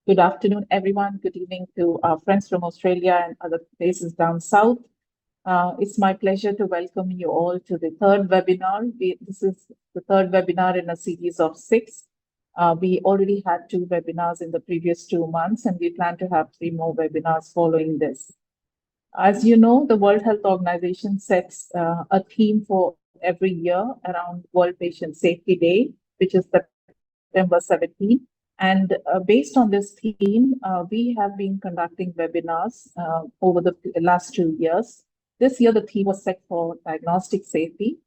Good afternoon, everyone. Good evening to our friends from Australia and other places down south. It's my pleasure to welcome you all to the third webinar. This is the third webinar in a series of six. We already had two webinars in the previous 2 months, and we plan to have three more webinars following this. As you know, the World Health Organization sets a theme for every year around World Patient Safety Day, which is September 17. And based on this theme, we have been conducting webinars over the last 2 years. This year, the theme was set for diagnostic safety.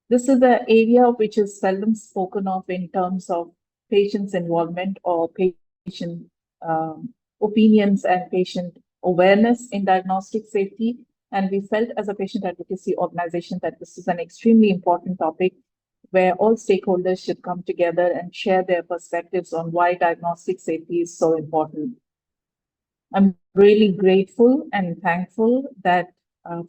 This is an area which is seldom spoken of in terms of patients' involvement or patient opinions and patient awareness in diagnostic safety. And we felt as a patient advocacy organization that this is an extremely important topic where all stakeholders should come together and share their perspectives on why diagnostic safety is so important. I'm really grateful and thankful that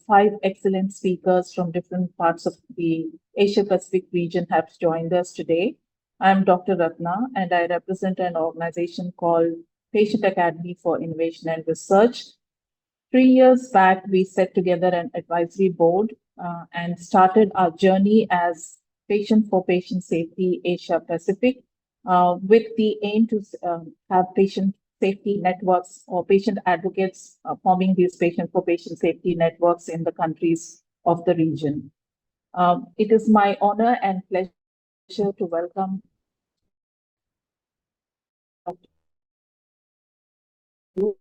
five excellent speakers from different parts of the Asia Pacific region have joined us today. I'm Dr. Ratna, and I represent an organization called Patient Academy for Innovation and Research. 3 years back, we set together an advisory board and started our journey as Patient for Patient Safety Asia Pacific with the aim to have patient safety networks or patient advocates forming these patient for patient safety networks in the countries of the region. It is my honor and pleasure to welcome who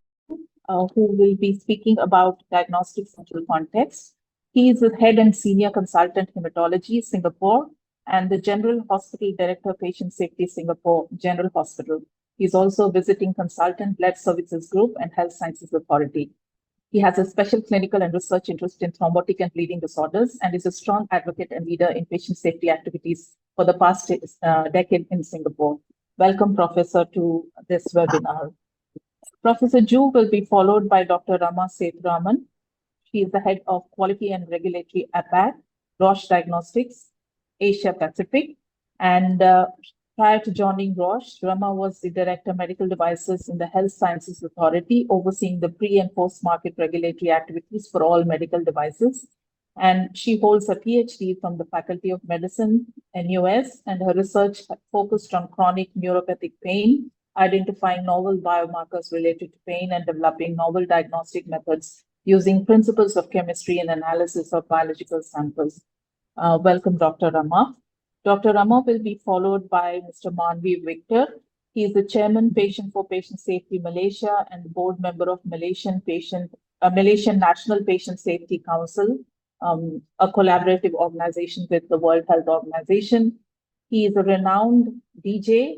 will be speaking about diagnostic central context. He is the head and senior consultant hematology, Singapore, and the General Hospital Director, Patient Safety, Singapore General Hospital. He's also visiting consultant, Blood Services Group, and Health Sciences Authority. He has a special clinical and research interest in thrombotic and bleeding disorders and is a strong advocate and leader in patient safety activities for the past decade in Singapore. Welcome, Professor, to this webinar. Professor Ju will be followed by Dr. Rama Sethuraman. She is the head of Quality and Regulatory APAC, Roche Diagnostics, Asia Pacific. And prior to joining Roche, Rama was the Director of Medical Devices in the Health Sciences Authority, overseeing the pre- and post-market regulatory activities for all medical devices. And she holds a PhD from the Faculty of Medicine, NUS, and her research focused on chronic neuropathic pain, identifying novel biomarkers related to pain, and developing novel diagnostic methods using principles of chemistry and analysis of biological samples. Welcome, Dr. Rama. Dr. Rama will be followed by Mr. Manvi Victor. He is the chairman, Patient for Patient Safety Malaysia, and board member of Malaysian National Patient Safety Council, a collaborative organization with the World Health Organization. He is a renowned DJ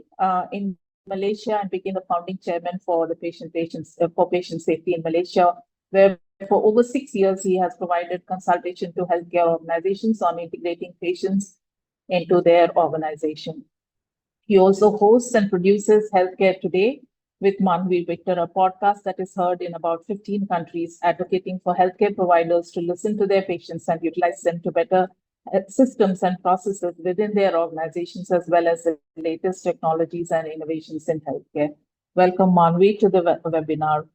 in Malaysia and became the founding chairman for the patient safety in Malaysia, where for over 6 years he has provided consultation to healthcare organizations on integrating patients into their organization. He also hosts and produces Healthcare Today with Manvi Victor, a podcast that is heard in about 15 countries, advocating for healthcare providers to listen to their patients and utilize them to better systems and processes within their organizations, as well as the latest technologies and innovations in healthcare. Welcome, Manvi, to the webinar.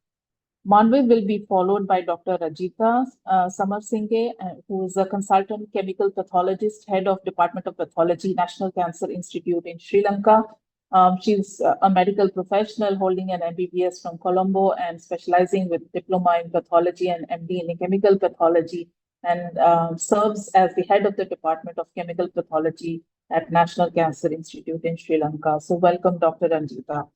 Manvi will be followed by Dr. Rajita Samarsinghe, who is a consultant chemical pathologist, head of Department of Pathology, National Cancer Institute in Sri Lanka. She's a medical professional holding an MBBS from Colombo and specializing with diploma in pathology and MD in chemical pathology, and serves as the head of the Department of Chemical Pathology at National Cancer Institute in Sri Lanka. So welcome, Dr. Ranjita.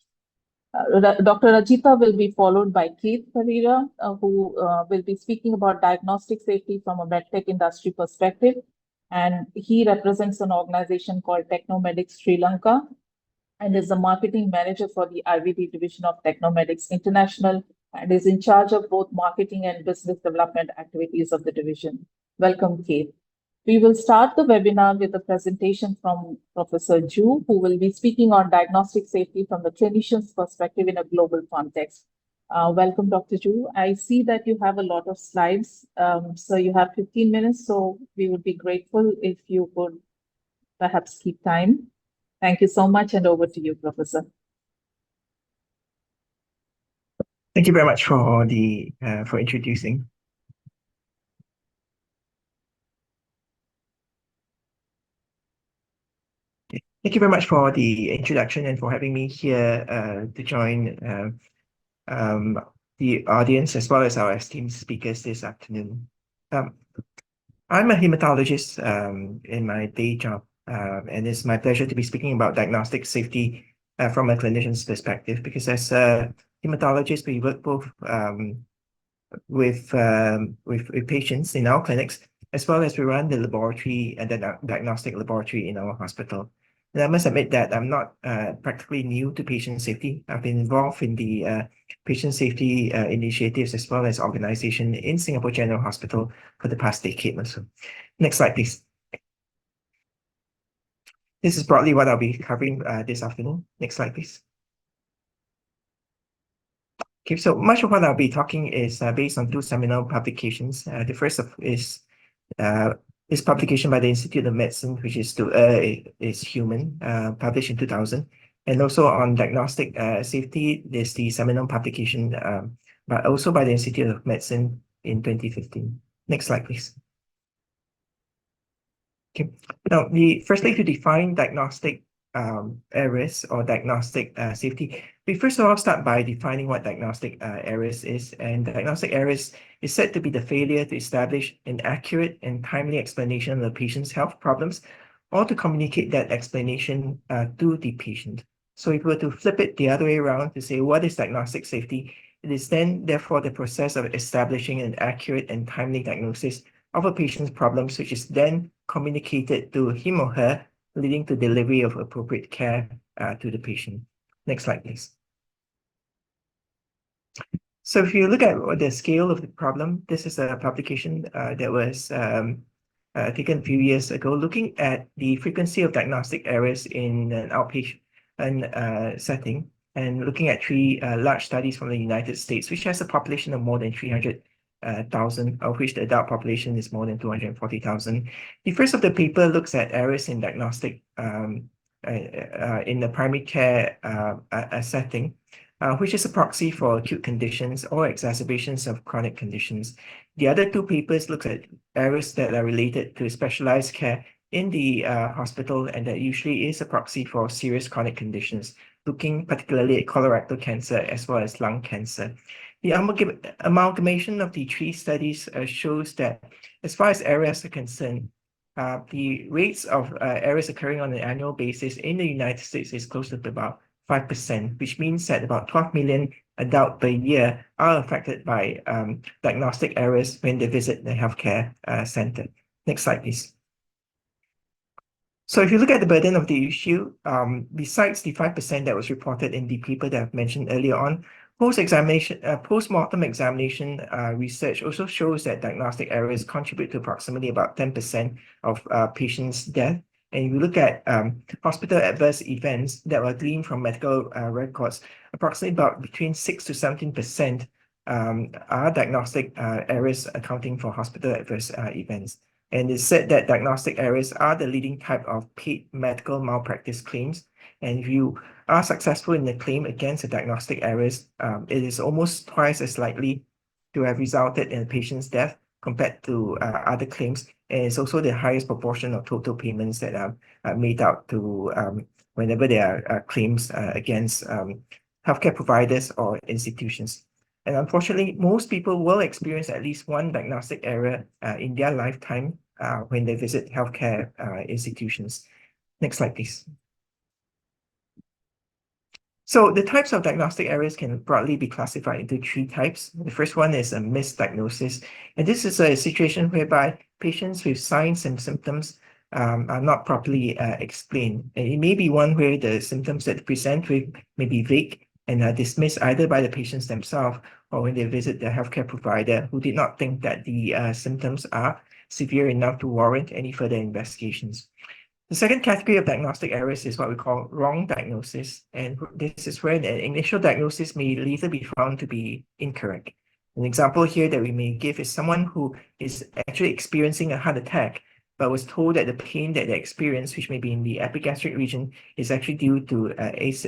Dr. Rajita will be followed by Keith Pereira, who will be speaking about diagnostic safety from a medtech industry perspective. And he represents an organization called Technomedics Sri Lanka and is the marketing manager for the IVD division of Technomedics International and is in charge of both marketing and business development activities of the division. Welcome, Keith. We will start the webinar with a presentation from Professor Ju, who will be speaking on diagnostic safety from the clinician's perspective in a global context. Welcome, Dr. Ju. I see that you have a lot of slides, so you have 15 minutes, so we would be grateful if you could perhaps keep time. Thank you so much, and over to you, Professor. Thank you very much for for introducing. Thank you very much for the introduction and for having me here to join um, the audience as well as our esteemed speakers this afternoon. Um, I'm a hematologist in my day job, and it's my pleasure to be speaking about diagnostic safety from a clinician's perspective because as a hematologist, we work both with patients in our clinics, as well as we run the laboratory and the diagnostic laboratory in our hospital. And I must admit that I'm not practically new to patient safety. I've been involved in the patient safety initiatives as well as organization in Singapore General Hospital for the past decade or so. Next slide, please. This is broadly what I'll be covering this afternoon. Next slide, please. Okay, so much of what I'll be talking is based on two seminal publications. The first is this publication by the Institute of Medicine, which is human, published in 2000, and also on diagnostic safety. There's the seminal publication, but also by the Institute of Medicine in 2015. Next slide, please. Okay. Now, firstly, to define diagnostic errors or diagnostic safety, we first of all start by defining what diagnostic errors is. And diagnostic errors is said to be the failure to establish an accurate and timely explanation of the patient's health problems or to communicate that explanation to the patient. So if we were to flip it the other way around to say what is diagnostic safety, it is then therefore the process of establishing an accurate and timely diagnosis of a patient's problems, which is then communicated to him or her, leading to delivery of appropriate care to the patient. Next slide, please. So if you look at the scale of the problem, this is a publication that was taken a few years ago, looking at the frequency of diagnostic errors in an outpatient setting, and looking at three large studies from the United States, which has a population of more than 300,000, of which the adult population is more than 240,000. The first of the paper looks at errors in diagnostic in the primary care setting, which is a proxy for acute conditions or exacerbations of chronic conditions. The other two papers look at errors that are related to specialized care in the hospital, and that usually is a proxy for serious chronic conditions, looking particularly at colorectal cancer as well as lung cancer. The amalgamation of the three studies shows that as far as errors are concerned, the rates of errors occurring on an annual basis in the United States is close to about 5%, which means that about 12 million adults per year are affected by diagnostic errors when they visit the healthcare center. Next slide, please. So if you look at the burden of the issue, besides the 5% that was reported in the paper that I've mentioned earlier on, post-mortem examination research also shows that diagnostic errors contribute to approximately about 10% of patients' death. And if you look at hospital adverse events that were gleaned from medical records, approximately about between 6 to 17% are diagnostic errors accounting for hospital adverse events. And it's said that diagnostic errors are the leading type of paid medical malpractice claims. And if you are successful in the claim against the diagnostic errors, it is almost twice as likely to have resulted in a patient's death compared to other claims. And it's also the highest proportion of total payments that are made out to whenever there are claims against healthcare providers or institutions. And unfortunately, most people will experience at least one diagnostic error in their lifetime when they visit healthcare institutions. Next slide, please. So the types of diagnostic errors can broadly be classified into three types. The first one is a misdiagnosis. And this is a situation whereby patients with signs and symptoms are not properly explained. And it may be one where the symptoms that they present with may be vague and are dismissed either by the patients themselves or when they visit the healthcare provider who did not think that the symptoms are severe enough to warrant any further investigations. The second category of diagnostic errors is what we call wrong diagnosis, and this is where the initial diagnosis may later be found to be incorrect. An example here that we may give is someone who is actually experiencing a heart attack, but was told that the pain that they experience, which may be in the epigastric region, is actually due to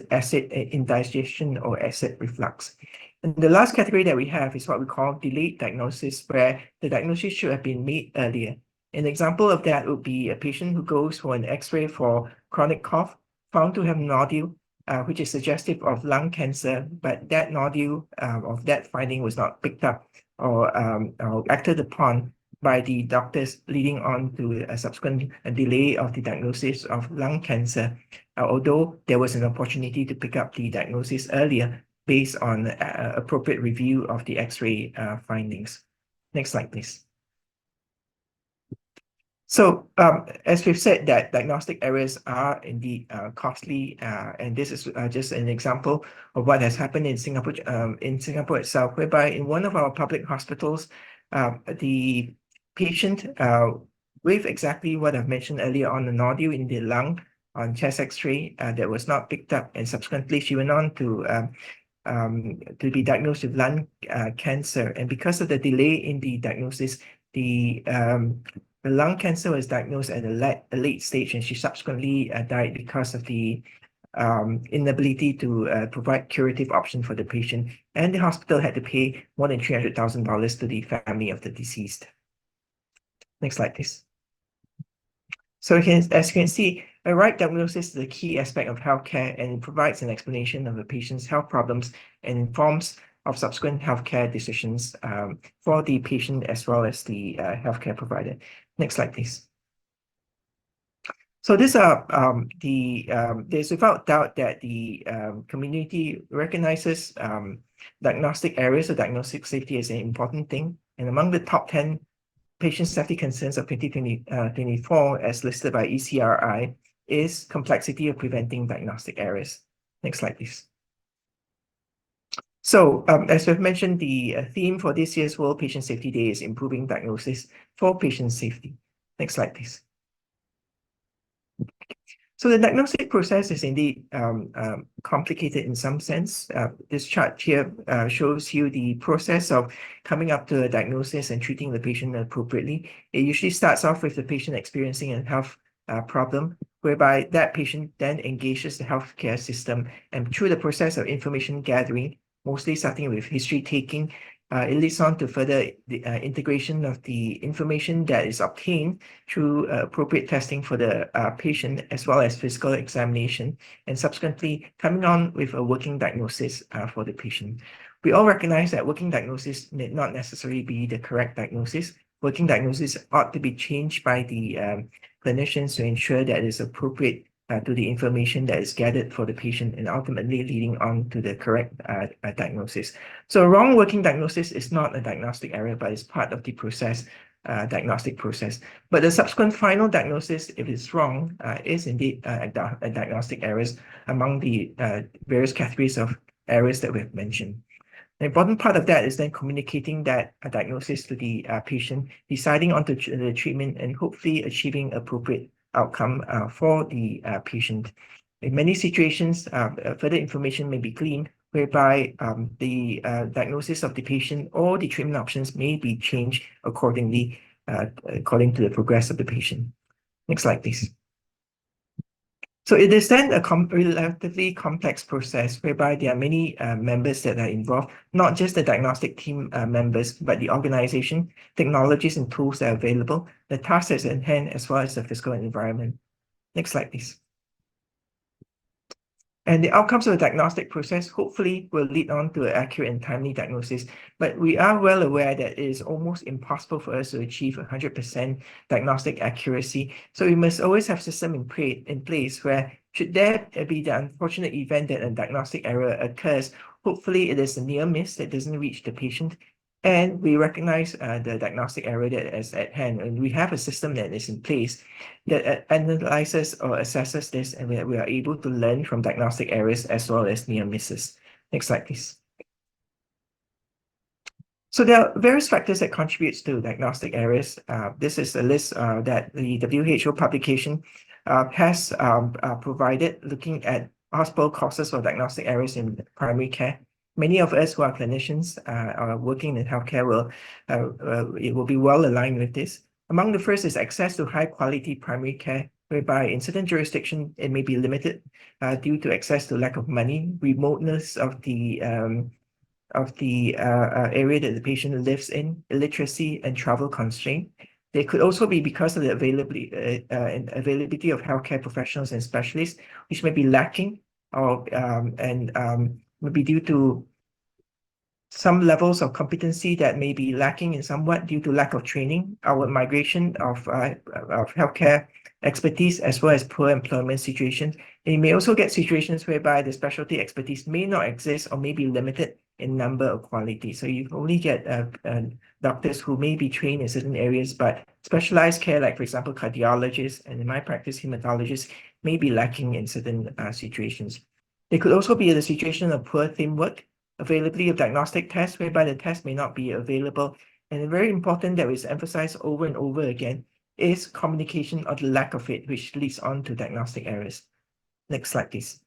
acid indigestion or acid reflux. And the last category that we have is what we call delayed diagnosis, where the diagnosis should have been made earlier. An example of that would be a patient who goes for an X-ray for chronic cough, found to have nodule, which is suggestive of lung cancer, but that nodule of that finding was not picked up or acted upon by the doctors, leading on to a subsequent delay of the diagnosis of lung cancer, although there was an opportunity to pick up the diagnosis earlier based on appropriate review of the X-ray findings. Next slide, please. So as we've said, that diagnostic errors are indeed costly, and this is just an example of what has happened in Singapore itself, whereby in one of our public hospitals, the patient with exactly what I've mentioned earlier on, the nodule in the lung on chest X-ray that was not picked up, and subsequently she went on to be diagnosed with lung cancer, and because of the delay in the diagnosis, the lung cancer was diagnosed at a late stage, and she subsequently died because of the inability to provide curative option for the patient. And the hospital had to pay more than $300,000 to the family of the deceased. Next slide, please. So as you can see, a right diagnosis is a key aspect of healthcare, and it provides an explanation of the patient's health problems and informs of subsequent healthcare decisions for the patient as well as the healthcare provider. Next slide, please. So these are there's without doubt that the community recognizes diagnostic areas of diagnostic safety as an important thing. And among the top 10 patient safety concerns of 2024, as listed by ECRI, is complexity of preventing diagnostic errors. Next slide, please. So as we've mentioned, the theme for this year's World Patient Safety Day is improving diagnosis for patient safety. Next slide, please. So the diagnostic process is indeed complicated in some sense. This chart here shows you the process of coming up to a diagnosis and treating the patient appropriately. It usually starts off with the patient experiencing a health problem, whereby that patient then engages the healthcare system, and through the process of information gathering, mostly starting with history taking, it leads on to further integration of the information that is obtained through appropriate testing for the patient, as well as physical examination, and subsequently coming on with a working diagnosis for the patient. We all recognize that working diagnosis need not necessarily be the correct diagnosis. Working diagnosis ought to be changed by the clinicians to ensure that it is appropriate to the information that is gathered for the patient, and ultimately leading on to the correct diagnosis. So a wrong working diagnosis is not a diagnostic error, but it's part of the process, diagnostic process. But the subsequent final diagnosis, if it's wrong, is indeed a diagnostic errors among the various categories of errors that we've mentioned. The important part of that is then communicating that diagnosis to the patient, deciding on the treatment, and hopefully achieving appropriate outcome for the patient. In many situations, further information may be gleaned, whereby the diagnosis of the patient or the treatment options may be changed accordingly, according to the progress of the patient. Next slide, please. So it is then a relatively complex process whereby there are many members that are involved, not just the diagnostic team members, but the organization, technologies and tools that are available, the tasks at hand, as well as the physical environment. Next slide, please. And the outcomes of the diagnostic process hopefully will lead on to an accurate and timely diagnosis. But we are well aware that it is almost impossible for us to achieve 100% diagnostic accuracy. So we must always have system in place where, should there be the unfortunate event that a diagnostic error occurs, hopefully it is a near miss that doesn't reach the patient. And we recognize the diagnostic error that is at hand, and we have a system that is in place that analyzes or assesses this, and we are able to learn from diagnostic errors as well as near misses. Next slide, please. So there are various factors that contributes to diagnostic errors. This is a list that the WHO publication has provided, looking at possible causes for diagnostic errors in primary care. Many of us who are clinicians are working in healthcare will be well aligned with this. Among the first is access to high quality primary care, whereby in certain jurisdictions it may be limited due to access to lack of money, remoteness of the of the area that the patient lives in, illiteracy and travel constraint. They could also be because of the availability of healthcare professionals and specialists, which may be lacking, or may be due to some levels of competency that may be lacking in somewhat due to lack of training, our migration of healthcare expertise, as well as poor employment situations. And you may also get situations whereby the specialty expertise may not exist or may be limited in number or quality. So you only get doctors who may be trained in certain areas, but specialized care, like for example, cardiologists, and in my practice, hematologists, may be lacking in certain situations. There could also be the situation of poor teamwork, availability of diagnostic tests, whereby the test may not be available. And very important that is emphasized over and over again is communication or the lack of it, which leads on to diagnostic errors. Next slide, please.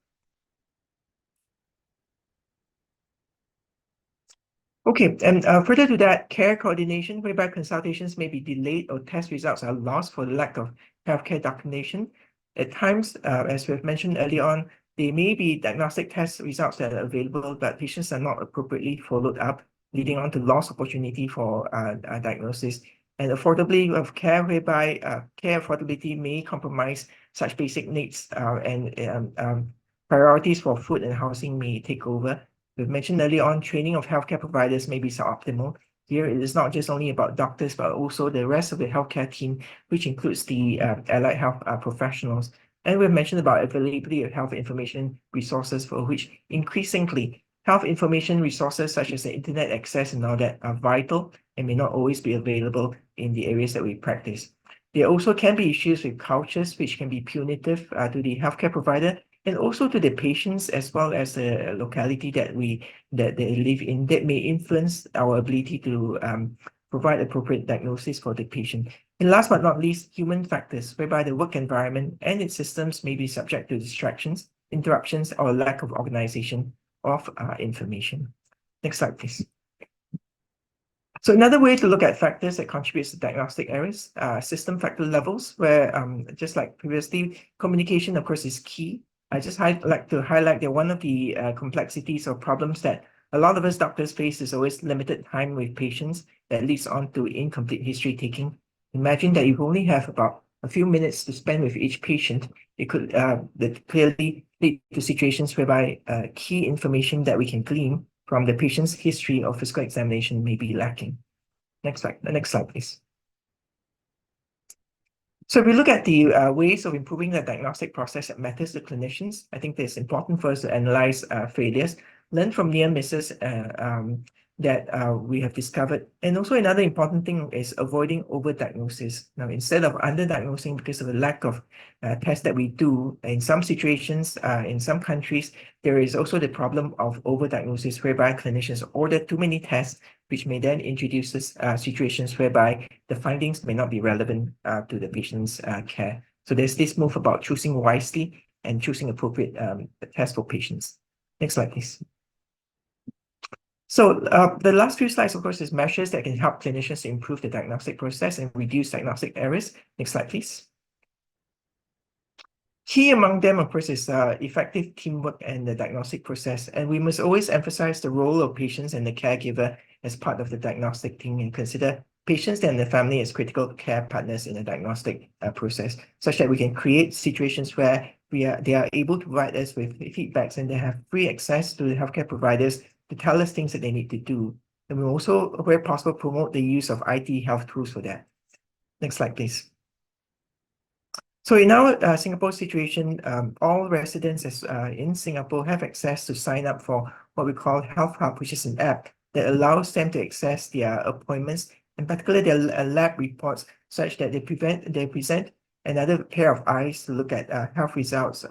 Okay, and further to that, care coordination, whereby consultations may be delayed or test results are lost for the lack of healthcare documentation. At times, as we've mentioned earlier on, there may be diagnostic test results that are available, but patients are not appropriately followed up, leading on to lost opportunity for diagnosis. And affordability of care, whereby care affordability may compromise such basic needs and priorities for food and housing may take over. We've mentioned earlier on, training of healthcare providers may be suboptimal. Here, it is not just only about doctors, but also the rest of the healthcare team, which includes the allied health professionals. And we've mentioned about availability of health information resources, for which increasingly health information resources such as the internet access and all that are vital and may not always be available in the areas that we practice. There also can be issues with cultures, which can be punitive to the healthcare provider and also to the patients, as well as the locality that they live in, that may influence our ability to provide appropriate diagnosis for the patient. And last but not least, human factors, whereby the work environment and its systems may be subject to distractions, interruptions, or lack of organization of information. Next slide, please. So another way to look at factors that contributes to diagnostic errors, system factor levels, where just like previously, communication, of course, is key. I just like to highlight that one of the complexities or problems that a lot of us doctors face is always limited time with patients that leads on to incomplete history taking. Imagine that you only have about a few minutes to spend with each patient. It could that clearly lead to situations whereby key information that we can glean from the patient's history or physical examination may be lacking. Next slide, please. So if we look at the ways of improving the diagnostic process that matters to clinicians, I think it's important for us to analyze failures, learn from near misses that we have discovered. And also another important thing is avoiding overdiagnosis. Now, instead of underdiagnosing because of the lack of tests that we do, in some situations, in some countries, there is also the problem of overdiagnosis, whereby clinicians order too many tests, which may then introduce situations whereby the findings may not be relevant to the patient's care. So there's this move about choosing wisely and choosing appropriate tests for patients. Next slide, please. So the last few slides, of course, is measures that can help clinicians improve the diagnostic process and reduce diagnostic errors. Next slide, please. Key among them, of course, is effective teamwork and the diagnostic process. And we must always emphasize the role of patients and the caregiver as part of the diagnostic team and consider patients and the family as critical care partners in the diagnostic process, such that we can create situations where they are able to provide us with feedbacks and they have free access to the healthcare providers to tell us things that they need to do. And we also, where possible, promote the use of IT health tools for that. Next slide, please. So in our Singapore situation, all residents in Singapore have access to sign up for what we call Health Hub, which is an app that allows them to access their appointments, and particularly their lab reports, such that they present another pair of eyes to look at health results,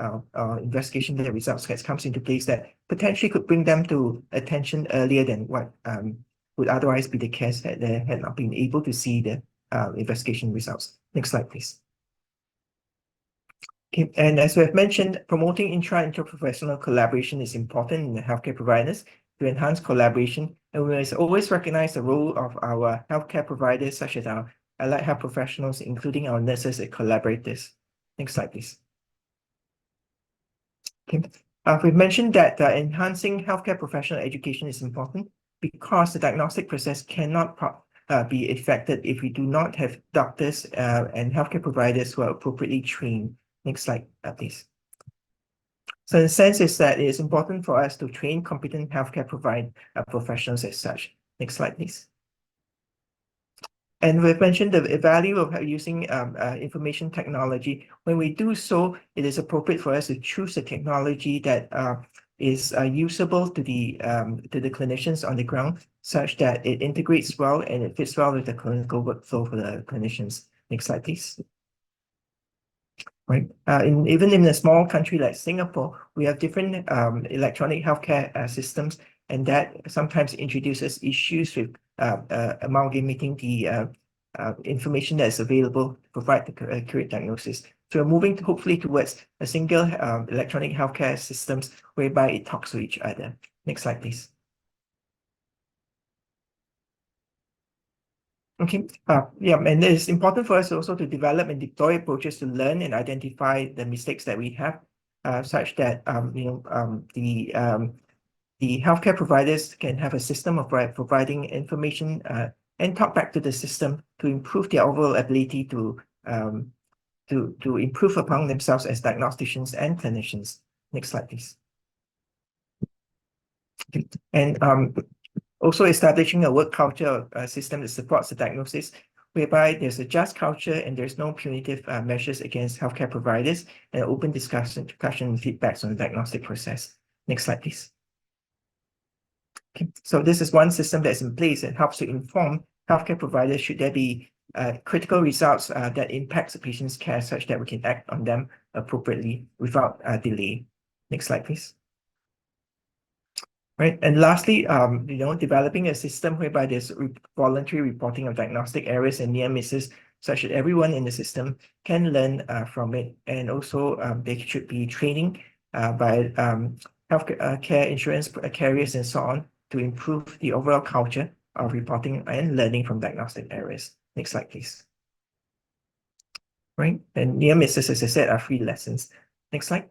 investigation that results that comes into place that potentially could bring them to attention earlier than what would otherwise be the case that they had not been able to see the investigation results. Next slide, please. Okay, and as we have mentioned, promoting interprofessional collaboration is important in the healthcare providers to enhance collaboration, and we must always recognize the role of our healthcare providers, such as our allied health professionals, including our nurses and collaborators. Next slide, please. Okay. We've mentioned that enhancing healthcare professional education is important. because the diagnostic process cannot be effected if we do not have doctors and healthcare providers who are appropriately trained. Next slide, please. So the sense is that it is important for us to train competent healthcare professionals as such. Next slide, please. And we've mentioned the value of using information technology. When we do so, it is appropriate for us to choose a technology that is usable to the clinicians on the ground, such that it integrates well and it fits well with the clinical workflow for the clinicians. Next slide, please. Right. Even in a small country like Singapore, we have different electronic healthcare systems, and that sometimes introduces issues with amalgamating the information that is available to provide the accurate diagnosis. So we're moving hopefully towards a single electronic healthcare systems whereby it talks to each other. Next slide, please. Okay. Yeah, and it's important for us also to develop and deploy approaches to learn and identify the mistakes that we have, such that the healthcare providers can have a system of providing information and talk back to the system to improve their overall ability to improve upon themselves as diagnosticians and clinicians. Next slide, please. Okay. And also establishing a work culture system that supports the diagnosis, whereby there's a just culture and there's no punitive measures against healthcare providers, and open discussion and feedbacks on the diagnostic process. Next slide, please. Okay. So this is one system that's in place and helps to inform healthcare providers should there be critical results that impacts the patient's care, such that we can act on them appropriately without delay. Next slide, please. Right. And lastly, developing a system whereby there's voluntary reporting of diagnostic errors and near misses, such that everyone in the system can learn from it. And also, there should be training by health care insurance carriers and so on to improve the overall culture of reporting and learning from diagnostic errors. Next slide, please. Right. And near misses, as I said, are free lessons. Next slide.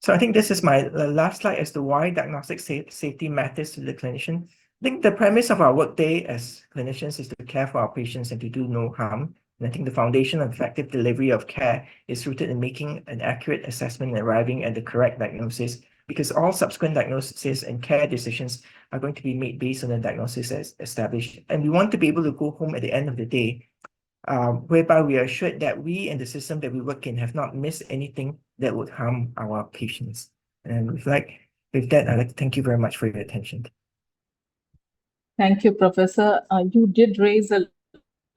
So I think this is my last slide as to why diagnostic safety matters to the clinician. I think the premise of our workday as clinicians is to care for our patients and to do no harm. And I think the foundation of effective delivery of care is rooted in making an accurate assessment and arriving at the correct diagnosis, because all subsequent diagnoses and care decisions are going to be made based on the diagnosis as established. And we want to be able to go home at the end of the day whereby we are assured that we and the system that we work in have not missed anything that would harm our patients. And with that, I'd like to thank you very much for your attention. Thank you, Professor. You did raise a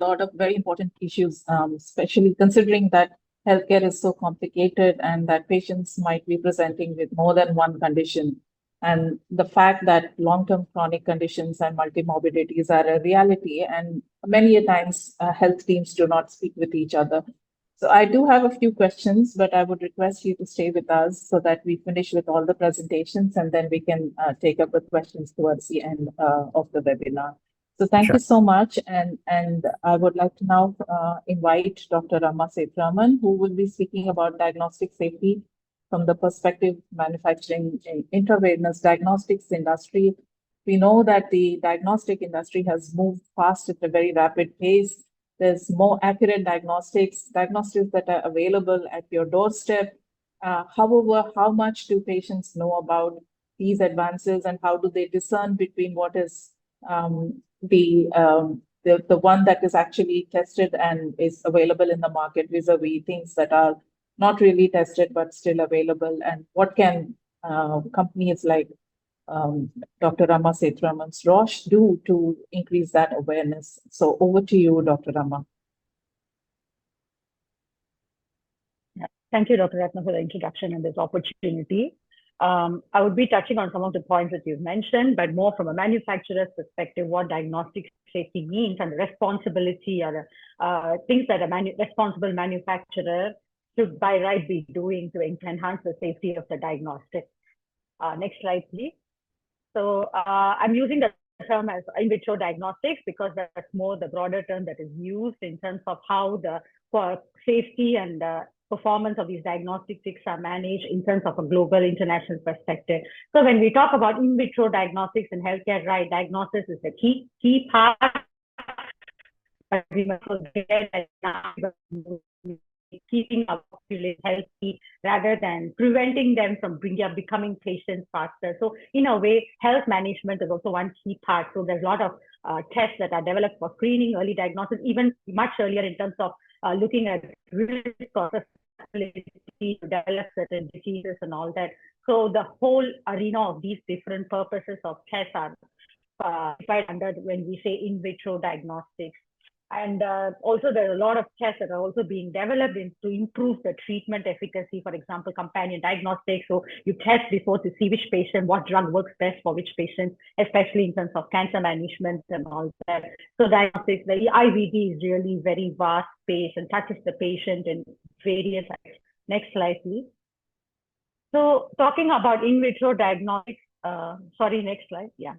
lot of very important issues, especially considering that healthcare is so complicated and that patients might be presenting with more than one condition. And the fact that long-term chronic conditions and multimorbidities are a reality, and many a times health teams do not speak with each other. So I do have a few questions, but I would request you to stay with us so that we finish with all the presentations, and then we can take up the questions towards the end of the webinar. So thank you so much. And I would like to now invite Dr. Rama Setraman, who will be speaking about diagnostic safety from the perspective manufacturing intravenous diagnostics industry. We know that the diagnostic industry has moved fast at a very rapid pace. There's more accurate diagnostics that are available at your doorstep. However, how much do patients know about these advances, and how do they discern between what is the one that is actually tested and is available in the market vis-a-vis things that are not really tested but still available? And what can companies like Dr. Rama Setraman's Roche do to increase that awareness? So over to you, Dr. Rama. Thank you, Dr. Ratna, for the introduction and this opportunity. I would be touching on some of the points that you've mentioned, but more from a manufacturer's perspective, what diagnostic safety means and the responsibility or things that a responsible manufacturer should by right be doing to enhance the safety of the diagnostic. Next slide, please. So I'm using the term as in vitro diagnostics because that's more the broader term that is used in terms of how the for safety and performance of these diagnostics are managed in terms of a global international perspective. So when we talk about in vitro diagnostics in healthcare, right, diagnosis is the key part, but we must forget that keeping our population healthy rather than preventing them from becoming patients faster. So in a way, health management is also one key part. So there's a lot of tests that are developed for screening, early diagnosis, even much earlier in terms of looking at risk or susceptibility to develop certain diseases and all that. So the whole arena of these different purposes of tests are defined under when we say in vitro diagnostics. And also there are a lot of tests that are also being developed to improve the treatment efficacy. For example, companion diagnostics. So you test before to see which patient, what drug works best for which patient, especially in terms of cancer management and all that. So diagnostics, the IVD is really very vast space and touches the patient in various aspects. Next slide, please. So talking about in vitro diagnostics, next slide, yeah.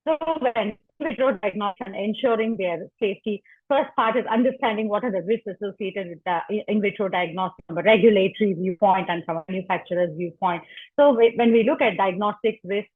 So when in vitro diagnostics and ensuring their safety, first part is understanding what are the risks associated with the in vitro diagnostics from a regulatory viewpoint and from a manufacturer's viewpoint. So when we look at diagnostics risk,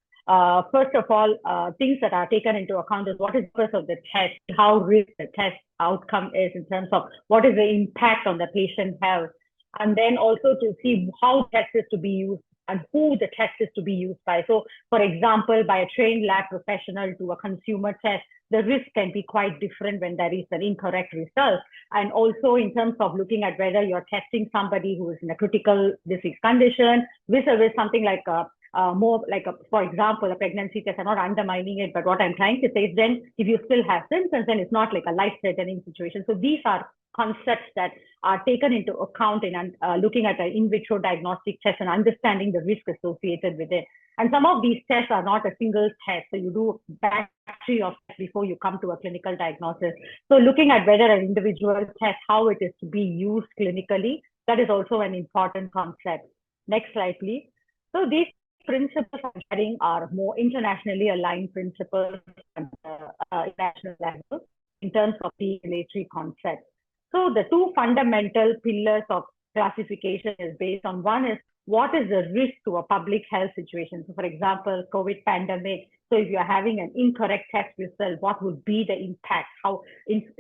first of all, things that are taken into account is what is the purpose of the test, how risk the test outcome is in terms of what is the impact on the patient health, and then also to see how test is to be used and who the test is to be used by. So, for example, by a trained lab professional to a consumer test, the risk can be quite different when there is an incorrect result. And also in terms of looking at whether you're testing somebody who is in a critical disease condition, vis-a-vis something like for example, a pregnancy test. I'm not undermining it, but what I'm trying to say is then if you still have symptoms, then it's not like a life-threatening situation. So these are concepts that are taken into account in looking at an in vitro diagnostic test and understanding the risk associated with it. And some of these tests are not a single test. So you do battery of tests before you come to a clinical diagnosis. So looking at whether an individual test, how it is to be used clinically, that is also an important concept. Next slide, please. So these principles I'm sharing are more internationally aligned principles at international level in terms of the regulatory concepts. So the two fundamental pillars of classification is based on one is what is the risk to a public health situation. So for example, COVID pandemic. So if you're having an incorrect test result, what would be the impact? How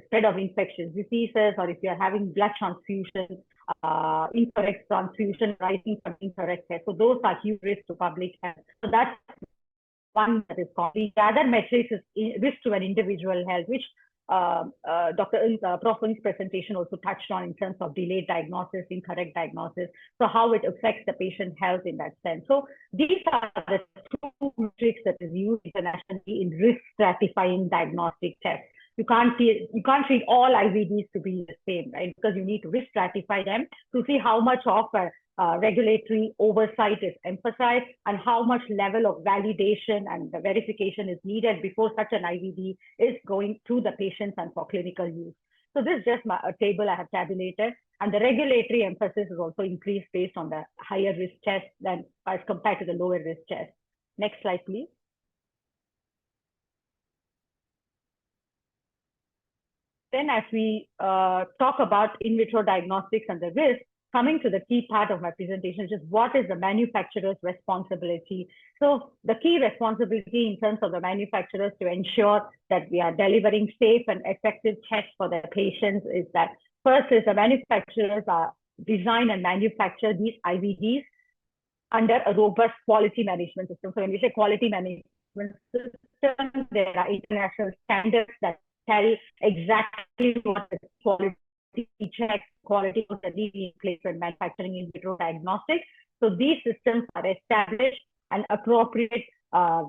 spread of infectious diseases, or if you're having blood transfusion, incorrect transfusion rising from incorrect test. So those are huge risks to public health. So that's one that is called. The other metrics is risk to an individual health, which Prof. Ng's presentation also touched on in terms of delayed diagnosis, incorrect diagnosis, so how it affects the patient health in that sense. So these are the two metrics that is used internationally in risk stratifying diagnostic tests. You can't treat all IVDs to be the same, right? Because you need to risk stratify them to see how much of regulatory oversight is emphasized and how much level of validation and the verification is needed before such an IVD is going to the patients and for clinical use. So this is just a table I have tabulated, and the regulatory emphasis is also increased based on the higher risk test than as compared to the lower risk test. Next slide, please. Then as we talk about in vitro diagnostics and the risk, coming to the key part of my presentation, which is what is the manufacturer's responsibility. So the key responsibility in terms of the manufacturers to ensure that we are delivering safe and effective tests for their patients is that first is the manufacturers are design and manufacture these IVDs under a robust quality management system. So when we say quality management system, there are international standards that tell exactly what the quality checks, quality of the in place when manufacturing in vitro diagnostics. So these systems are established and appropriate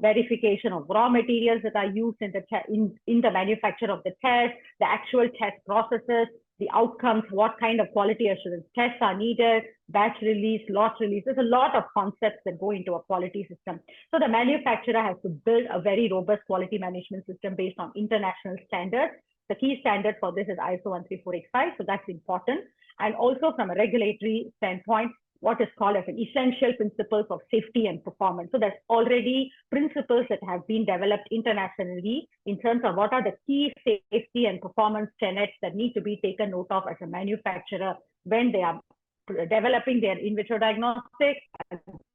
verification of raw materials that are used in the manufacture of the test, the actual test processes, the outcomes, what kind of quality assurance tests are needed, batch release, lot release. There's a lot of concepts that go into a quality system. So the manufacturer has to build a very robust quality management system based on international standards. The key standard for this is ISO 13485, so that's important. And also from a regulatory standpoint, what is called as an essential principles of safety and performance. So there's already principles that have been developed internationally in terms of what are the key safety and performance tenets that need to be taken note of as a manufacturer when they are developing their in vitro diagnostic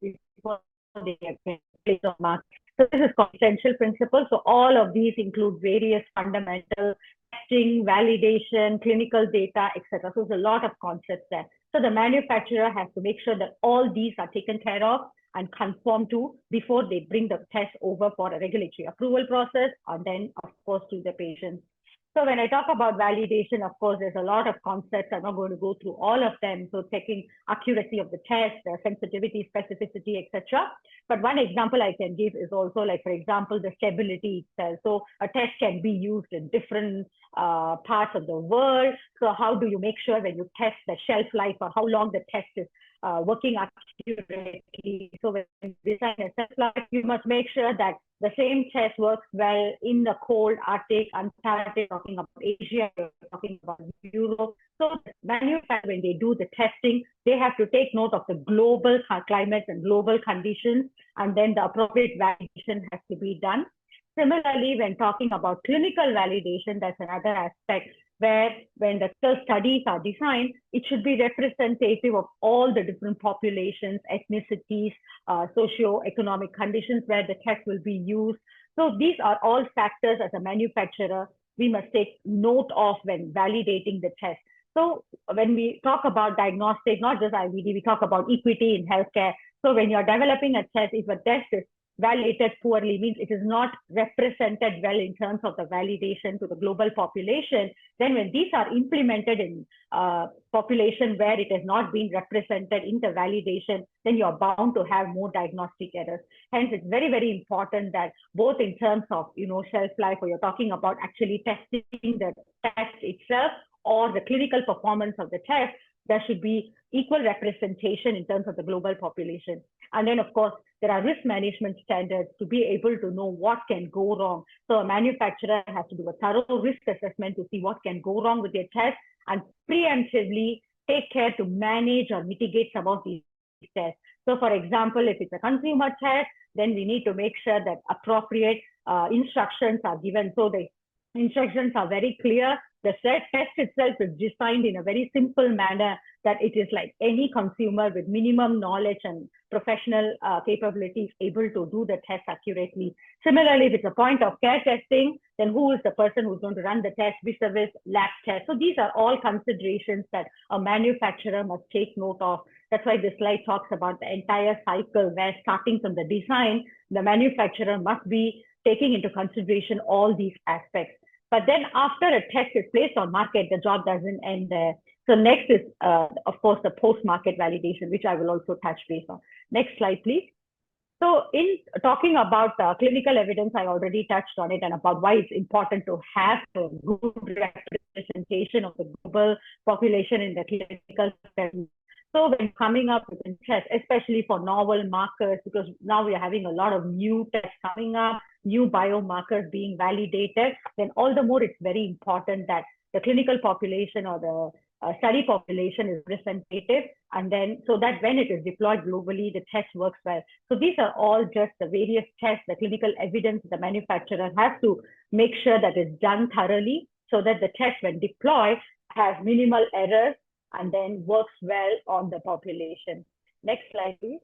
before they get placed on market. So this is called essential principle. So all of these include various fundamental testing, validation, clinical data, etc. So there's a lot of concepts there. So the manufacturer has to make sure that all these are taken care of and conform to before they bring the test over for a regulatory approval process, and then of course to the patient. So when I talk about validation, of course, there's a lot of concepts. I'm not going to go through all of them. So checking accuracy of the test, the sensitivity, specificity, etc. But one example I can give is also like, for example, the stability itself. So a test can be used in different parts of the world. So how do you make sure when you test the shelf life or how long the test is working accurately? So when you design a shelf life, you must make sure that the same test works well in the cold Arctic, Antarctic, talking about Asia, talking about Europe. So manufacturers, when they do the testing, they have to take note of the global climates and global conditions, and then the appropriate validation has to be done. Similarly, when talking about clinical validation, that's another aspect where when the studies are designed, it should be representative of all the different populations, ethnicities, socio-economic conditions where the test will be used. So these are all factors as a manufacturer we must take note of when validating the test. So when we talk about diagnostic, not just IVD, we talk about equity in healthcare. So when you're developing a test, if a test is validated poorly, means it is not represented well in terms of the validation to the global population, then when these are implemented in population where it has not been represented in the validation, then you're bound to have more diagnostic errors. Hence, it's very, very important that both in terms of, shelf life, or you're talking about actually testing the test itself or the clinical performance of the test, there should be equal representation in terms of the global population. And then, of course, there are risk management standards to be able to know what can go wrong. So a manufacturer has to do a thorough risk assessment to see what can go wrong with their test and preemptively take care to manage or mitigate some of these tests. So for example, if it's a consumer test, then we need to make sure that appropriate instructions are given. So the instructions are very clear. The test itself is designed in a very simple manner that it is like any consumer with minimum knowledge and professional capabilities able to do the test accurately. Similarly, if it's a point of care testing, then who is the person who's going to run the test vis-a-vis lab test? So these are all considerations that a manufacturer must take note of. That's why this slide talks about the entire cycle, where starting from the design, the manufacturer must be taking into consideration all these aspects. But then after a test is placed on market, the job doesn't end there. So next is, of course, the post-market validation, which I will also touch base on. Next slide, please. So in talking about clinical evidence, I already touched on it and about why it's important to have a good representation of the global population in the clinical setting. So when coming up with a test, especially for novel markers, because now we are having a lot of new tests coming up, new biomarkers being validated, then all the more it's very important that the clinical population or the study population is representative, and then so that when it is deployed globally, the test works well. So these are all just the various tests, the clinical evidence the manufacturer has to make sure that it's done thoroughly so that the test when deployed has minimal errors and then works well on the population. Next slide, please.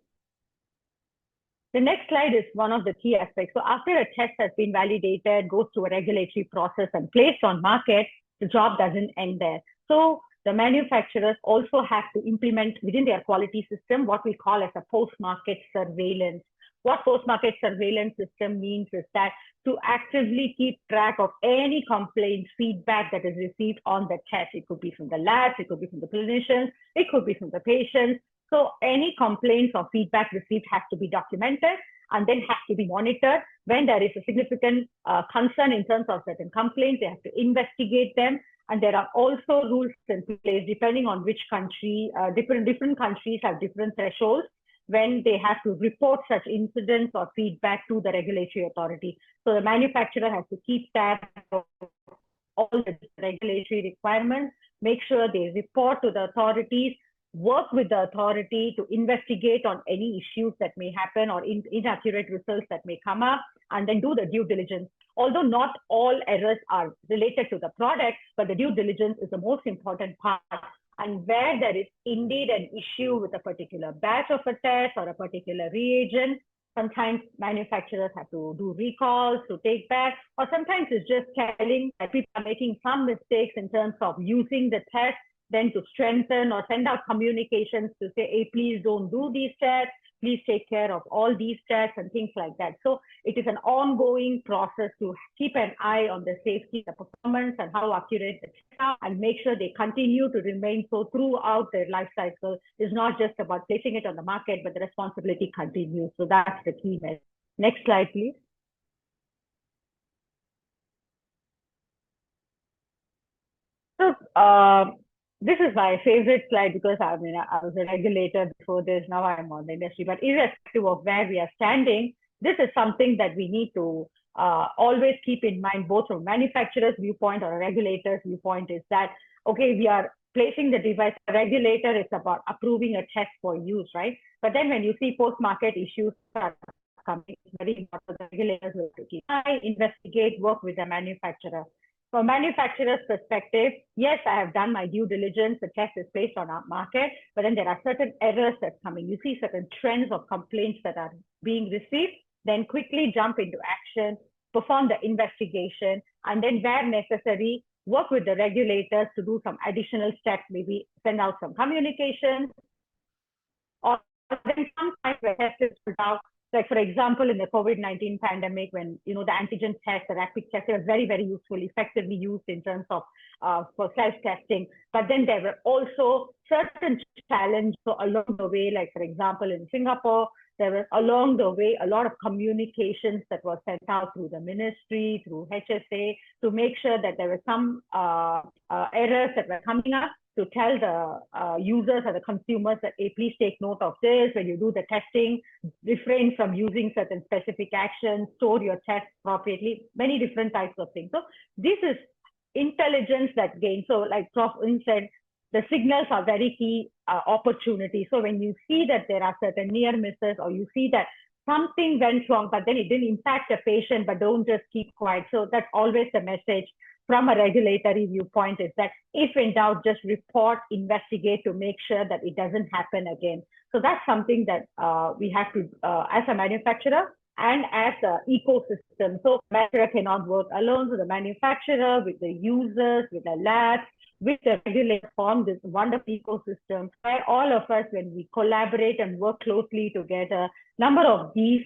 The next slide is one of the key aspects. So after a test has been validated, goes through a regulatory process and placed on market, the job doesn't end there. So the manufacturers also have to implement within their quality system what we call as a post-market surveillance. What post-market surveillance system means is that to actively keep track of any complaints, feedback that is received on the test. It could be from the labs, it could be from the clinicians, it could be from the patients. So any complaints or feedback received has to be documented and then has to be monitored. When there is a significant concern in terms of certain complaints, they have to investigate them. And there are also rules in place depending on which country, different countries have different thresholds when they have to report such incidents or feedback to the regulatory authority. So the manufacturer has to keep tab of all the regulatory requirements, make sure they report to the authorities, work with the authority to investigate on any issues that may happen or inaccurate results that may come up, and then do the due diligence. Although not all errors are related to the product, but the due diligence is the most important part And where there is indeed an issue with a particular batch of a test or a particular reagent, sometimes manufacturers have to do recalls to take back, or sometimes it's just telling that people are making some mistakes in terms of using the test, then to strengthen or send out communications to say, hey, please don't do these tests, please take care of all these tests and things like that. So it is an ongoing process to keep an eye on the safety, the performance, and how accurate the tests are, and make sure they continue to remain so throughout their life cycle. It's not just about placing it on the market, but the responsibility continues. So that's the key message. Next slide, please. So this is my favorite slide because I was a regulator before this. Now I'm on the industry. But irrespective of where we are standing, this is something that we need to always keep in mind, both from a manufacturer's viewpoint or a regulator's viewpoint, is that, okay, we are placing the device. A regulator is about approving a test for use, right? But then when you see post-market issues are coming, it's very important. The regulators will keep an eye, investigate, work with the manufacturer. From a manufacturer's perspective, yes, I have done my due diligence. The test is placed on our market, but then there are certain errors that's coming. You see certain trends of complaints that are being received, then quickly jump into action, perform the investigation, and then where necessary, work with the regulators to do some additional steps, maybe send out some communications, or then sometimes the test is put out. Like, for example, in the COVID-19 pandemic, when, the antigen test, the rapid test, they were very, very useful, effectively used in terms of for self-testing. But then there were also certain challenges along the way, like, for example, in Singapore, there was along the way a lot of communications that was sent out through the ministry, through HSA, to make sure that there were some errors that were coming up, to tell the users or the consumers that, hey, please take note of this when you do the testing, refrain from using certain specific actions, store your tests appropriately, many different types of things. So this is intelligence that gains. So like Prof. said, the signals are very key opportunities. So when you see that there are certain near misses, or you see that something went wrong, but then it didn't impact the patient, but don't just keep quiet. So that's always the message from a regulatory viewpoint, is that if in doubt, just report, investigate to make sure that it doesn't happen again. So that's something that we have to, as a manufacturer and as an ecosystem. So the manufacturer cannot work alone. So the manufacturer, with the users, with the labs, with the regulator, form this wonderful ecosystem where all of us, when we collaborate and work closely together, number of these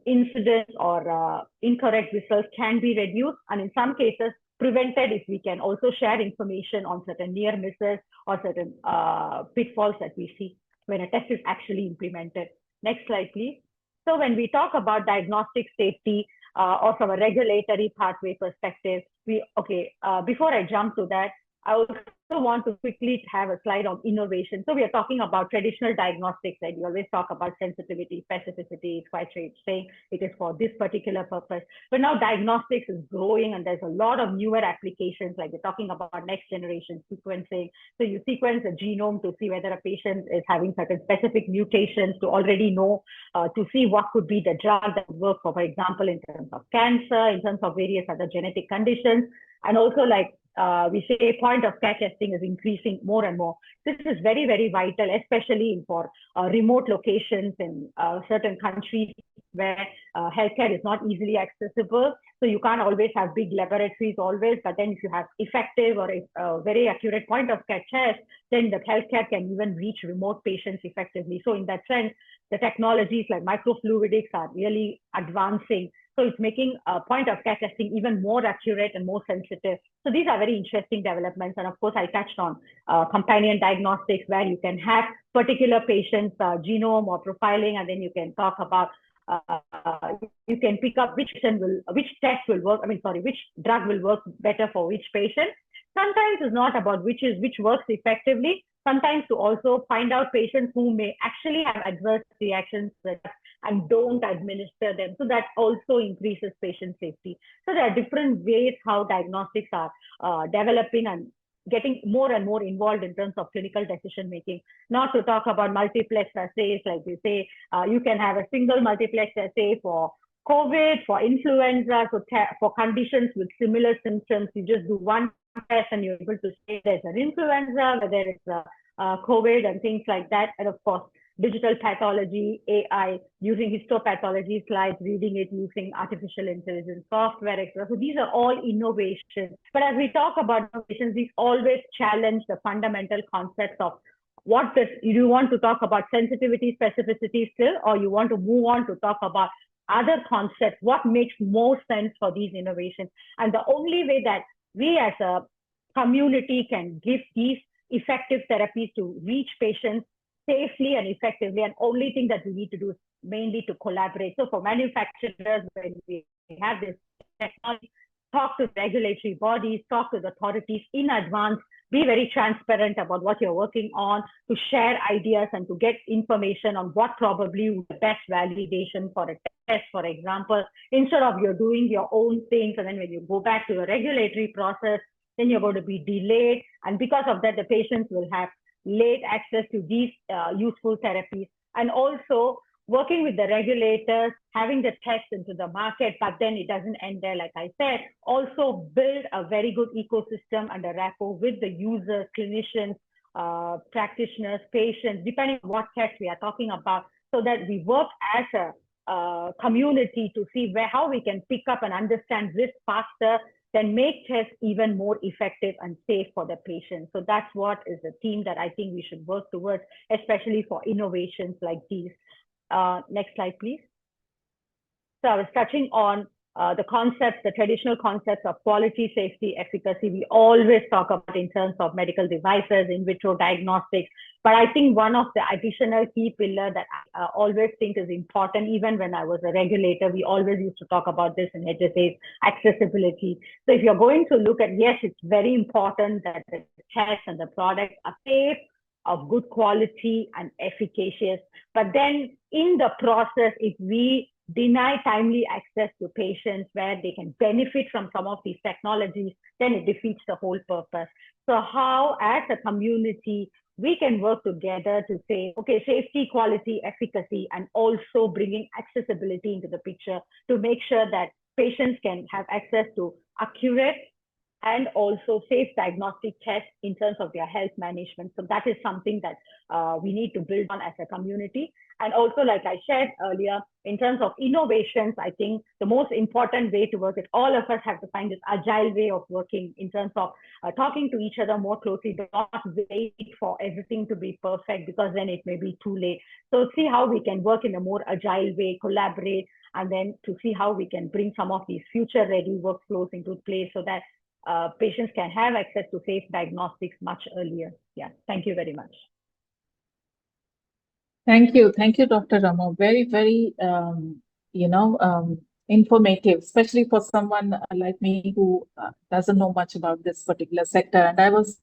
incidents or incorrect results can be reduced, and in some cases prevented if we can also share information on certain near misses or certain pitfalls that we see when a test is actually implemented. Next slide, please. So when we talk about diagnostic safety or from a regulatory pathway perspective, before I jump to that, I also want to quickly have a slide on innovation. So we are talking about traditional diagnostics, right? We always talk about sensitivity, specificity. It's quite saying it is for this particular purpose. But now diagnostics is growing, and there's a lot of newer applications, like we're talking about next generation sequencing. So you sequence the genome to see whether a patient is having certain specific mutations, to already know, to see what could be the drug that would work for example, in terms of cancer, in terms of various other genetic conditions. And also, like, we say point of care testing is increasing more and more. This is very, very vital, especially for remote locations in certain countries where healthcare is not easily accessible. So you can't always have big laboratories always, but then if you have effective or a very accurate point of care test, then the healthcare can even reach remote patients effectively. So in that sense, the technologies like microfluidics are really advancing. So it's making point of care testing even more accurate and more sensitive. So these are very interesting developments. And of course, I touched on companion diagnostics, where you can have particular patients' genome or profiling, and then you can talk about, you can pick up which test will work, which drug will work better for which patient. Sometimes it's not about which works effectively. Sometimes to also find out patients who may actually have adverse reactions and don't administer them. So that also increases patient safety. So there are different ways how diagnostics are developing and getting more and more involved in terms of clinical decision making. Not to talk about multiplex assays, like we say, you can have a single multiplex assay for COVID, for influenza, for conditions with similar symptoms. You just do one test and you're able to say there's an influenza, whether it's a COVID and things like that. And of course, digital pathology, AI, using histopathology slides, reading it using artificial intelligence software, etc. So these are all innovations. But as we talk about innovations, we always challenge the fundamental concepts of what does you want to talk about sensitivity, specificity still, or you want to move on to talk about other concepts, what makes more sense for these innovations. And the only way that we as a community can give these effective therapies to reach patients safely and effectively, and only thing that we need to do is mainly to collaborate. So for manufacturers, when we have this technology, talk to regulatory bodies, talk to the authorities in advance, be very transparent about what you're working on, to share ideas and to get information on what probably would be the best validation for a test, for example, instead of you're doing your own things. And then when you go back to the regulatory process, then you're going to be delayed. And because of that, the patients will have late access to these useful therapies. And also working with the regulators, having the test into the market, but then it doesn't end there, like I said, also build a very good ecosystem and a rapport with the users, clinicians, practitioners, patients, depending on what test we are talking about, so that we work as a community to see how we can pick up and understand risk faster, then make tests even more effective and safe for the patient. So that's what is the theme that I think we should work towards, especially for innovations like these. Next slide, please. So I was touching on the concepts, the traditional concepts of quality, safety, efficacy. We always talk about in terms of medical devices, in vitro diagnostics. But I think one of the additional key pillar that I always think is important, even when I was a regulator, we always used to talk about this in HSAs, accessibility. So if you're going to look at, yes, it's very important that the tests and the products are safe, of good quality and efficacious. But then in the process, if we deny timely access to patients where they can benefit from some of these technologies, then it defeats the whole purpose. So how, as a community, we can work together to say, okay, safety, quality, efficacy, and also bringing accessibility into the picture to make sure that patients can have access to accurate and also safe diagnostic tests in terms of their health management. So that is something that we need to build on as a community. And also, like I shared earlier, in terms of innovations, I think the most important way to work is all of us have to find this agile way of working in terms of talking to each other more closely, but not wait for everything to be perfect, because then it may be too late. So see how we can work in a more agile way, collaborate, and then to see how we can bring some of these future-ready workflows into place so that patients can have access to safe diagnostics much earlier. Yeah, thank you very much. Thank you, Dr. Ramo. Very, very, informative, especially for someone like me who doesn't know much about this particular sector. And I was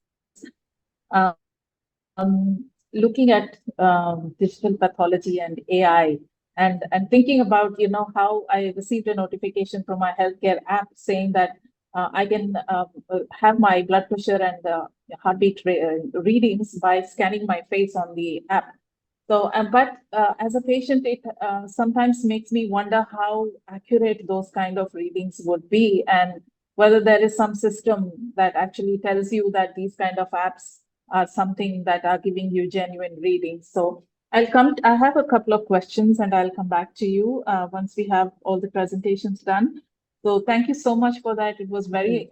looking at digital pathology and AI, and thinking about how I received a notification from my healthcare app saying that I can have my blood pressure and heartbeat readings by scanning my face on the app. So, but as a patient, it sometimes makes me wonder how accurate those kind of readings would be, and whether there is some system that actually tells you that these kind of apps are something that are giving you genuine readings. So I have a couple of questions, and I'll come back to you once we have all the presentations done. So thank you so much for that. It was very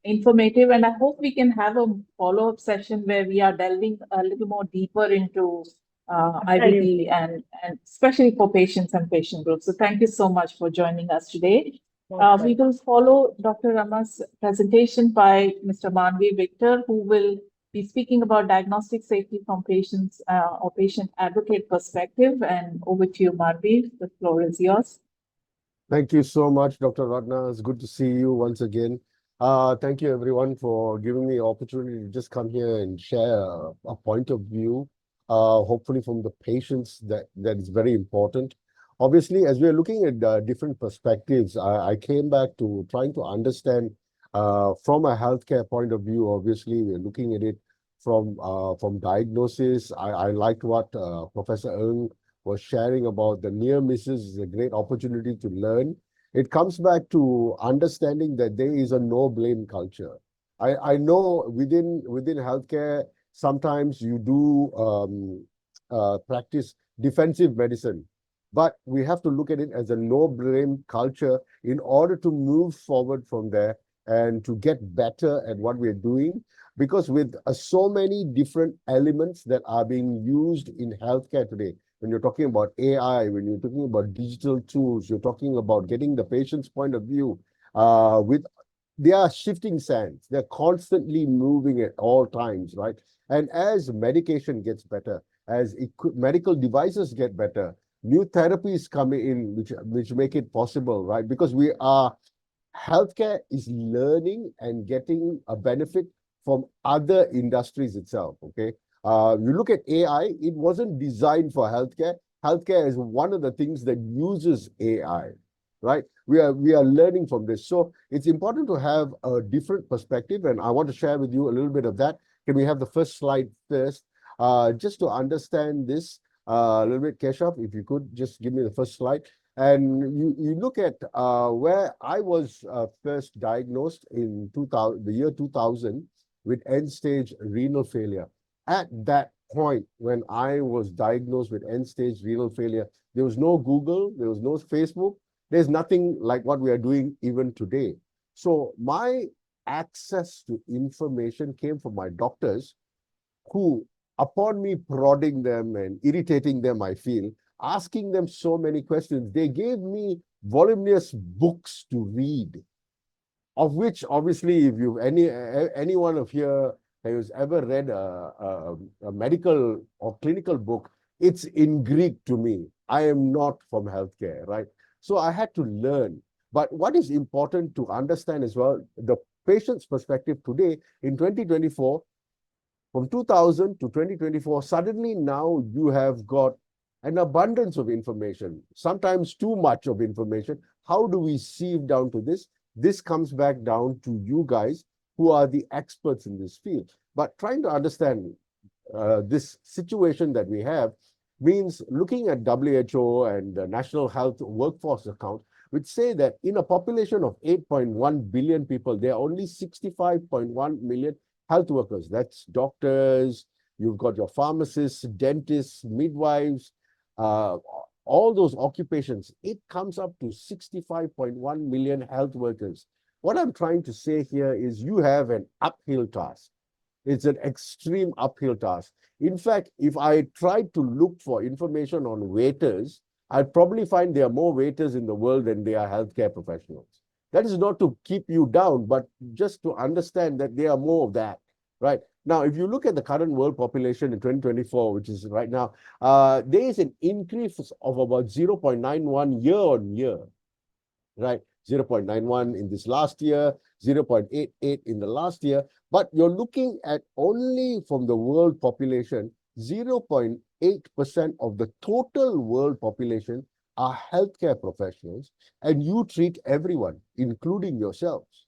informative, and I hope we can have a follow-up session where we are delving a little more deeper into IBD and especially for patients and patient groups. So thank you so much for joining us today. We will follow Dr. Rama's presentation by Mr. Manvi Victor, who will be speaking about diagnostic safety from patients or patient advocate perspective. And over to you, Manvi. The floor is yours. Thank you so much, Dr. Ratna. It's good to see you once again. Thank you, everyone, for giving me the opportunity to just come here and share a point of view, hopefully from the patients that is very important. Obviously, as we're looking at different perspectives, I came back to trying to understand from a healthcare point of view. Obviously, we're looking at it from diagnosis. I liked what Professor Ng was sharing about the near misses is a great opportunity to learn. It comes back to understanding that there is a no blame culture. I know within healthcare, sometimes you do practice defensive medicine, but we have to look at it as a no-blame culture in order to move forward from there and to get better at what we're doing. Because with so many different elements that are being used in healthcare today, when you're talking about AI, when you're talking about digital tools, you're talking about getting the patient's point of view, with they are shifting sands. They're constantly moving at all times, right? And as medication gets better, as medical devices get better, new therapies come in which make it possible, right? Because healthcare is learning and getting a benefit from other industries itself, okay? You look at AI, it wasn't designed for healthcare. Healthcare is one of the things that uses AI, right? We are learning from this. So it's important to have a different perspective, and I want to share with you a little bit of that. Can we have the first slide first? Just to understand this a little bit, Keshav, if you could just give me the first slide. And you look at where I was first diagnosed in the year 2000 with end-stage renal failure. At that point, when I was diagnosed with end-stage renal failure, there was no Google, there was no Facebook, there's nothing like what we are doing even today. So my access to information came from my doctors, who, upon me prodding them and irritating them, I feel, asking them so many questions, they gave me voluminous books to read, of which, obviously, if you've anyone of here who's ever read a medical or clinical book, it's in Greek to me. I am not from healthcare, right? So I had to learn. But what is important to understand as well, the patient's perspective today in 2024, from 2000 to 2024, suddenly now you have got an abundance of information, sometimes too much of information. How do we sieve down to this? This comes back down to you guys who are the experts in this field. But trying to understand this situation that we have means looking at WHO and the National Health Workforce Account, which say that in a population of 8.1 billion people, there are only 65.1 million health workers. That's doctors, you've got your pharmacists, dentists, midwives, all those occupations. It comes up to 65.1 million health workers. What I'm trying to say here is you have an uphill task. It's an extreme uphill task. In fact, if I tried to look for information on waiters, I'd probably find there are more waiters in the world than there are healthcare professionals. That is not to keep you down, but just to understand that there are more of that, right? Now, if you look at the current world population in 2024, which is right now, there is an increase of about 0.91 year on year, right? 0.91 in this last year, 0.88 in the last year. But you're looking at only from the world population, 0.8% of the total world population are healthcare professionals, and you treat everyone, including yourselves.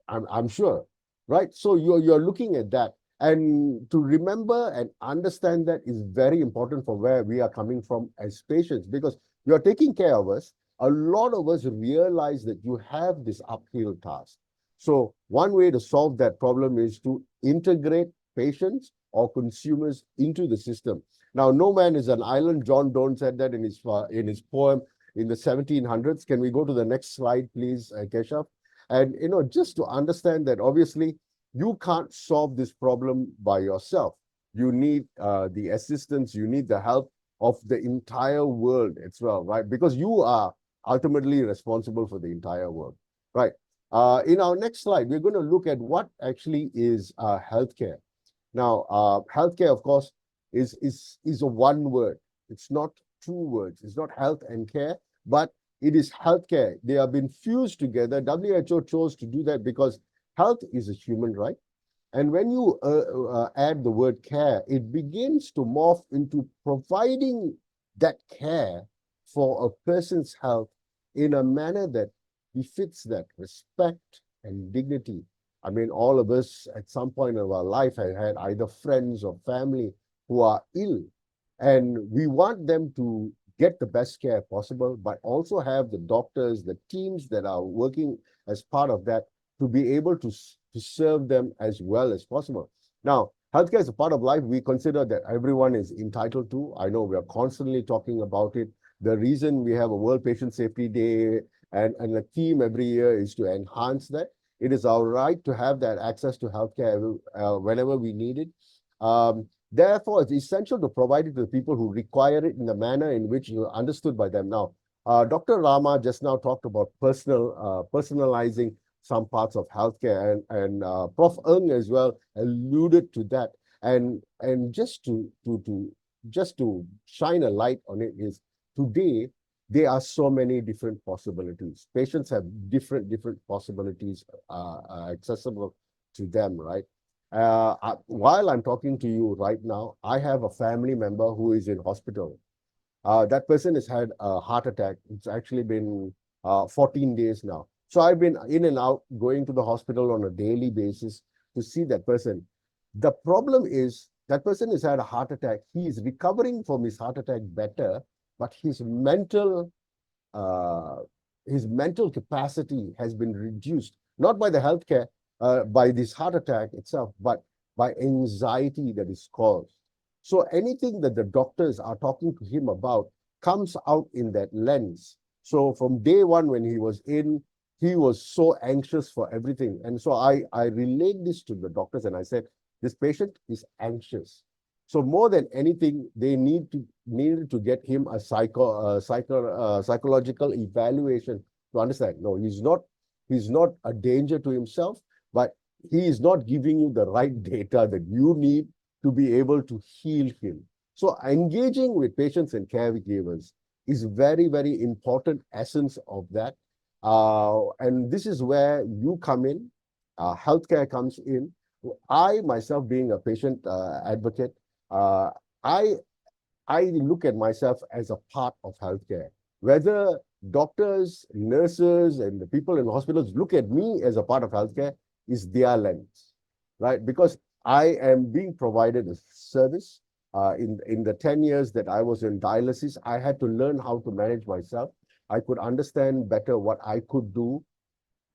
I'm sure, right? So you're looking at that. And to remember and understand that is very important for where we are coming from as patients, because you're taking care of us. A lot of us realize that you have this uphill task. So one way to solve that problem is to integrate patients or consumers into the system. Now, no man is an island. John Donne said that in his poem in the 1700s. Can we go to the next slide, please, Keshav? And, just to understand that, obviously, you can't solve this problem by yourself. You need the assistance, you need the help of the entire world as well, right? Because you are ultimately responsible for the entire world, right? In our next slide, we're going to look at what actually is healthcare. Now, healthcare, of course, is a one word. It's not two words. It's not health and care, but it is healthcare. They have been fused together. WHO chose to do that because health is a human right. And when you add the word care, it begins to morph into providing that care for a person's health in a manner that befits that respect and dignity. I mean, all of us at some point of our life have had either friends or family who are ill, and we want them to get the best care possible, but also have the doctors, the teams that are working as part of that to be able to to serve them as well as possible. Now, healthcare is a part of life we consider that everyone is entitled to. I know we are constantly talking about it. The reason we have a World Patient Safety Day and the theme every year is to enhance that. It is our right to have that access to healthcare whenever we need it. Therefore, it's essential to provide it to the people who require it in the manner in which you understood by them. Now, Dr. Rama just now talked about personalizing some parts of healthcare, and Prof. Ng as well alluded to that. And just to shine a light on it is today there are so many different possibilities. Patients have different possibilities accessible to them, right? While I'm talking to you right now, I have a family member who is in hospital. That person has had a heart attack. It's actually been 14 days now. So I've been in and out, going to the hospital on a daily basis to see that person. The problem is that person has had a heart attack. He is recovering from his heart attack better, but his mental capacity has been reduced, not by the healthcare, by this heart attack itself, but by anxiety that is caused. So anything that the doctors are talking to him about comes out in that lens. So from day one, when he was in, he was so anxious for everything. And so I relayed this to the doctors and I said, this patient is anxious. So more than anything, they needed to get him a psychological evaluation to understand. No, he's not a danger to himself, but he is not giving you the right data that you need to be able to heal him. So engaging with patients and caregivers is very, very important essence of that. And this is where you come in, healthcare comes in. I myself being a patient advocate, I look at myself as a part of healthcare. Whether doctors, nurses, and the people in hospitals look at me as a part of healthcare is their lens, right? Because I am being provided a service. In the 10 years that I was in dialysis, I had to learn how to manage myself. I could understand better what I could do,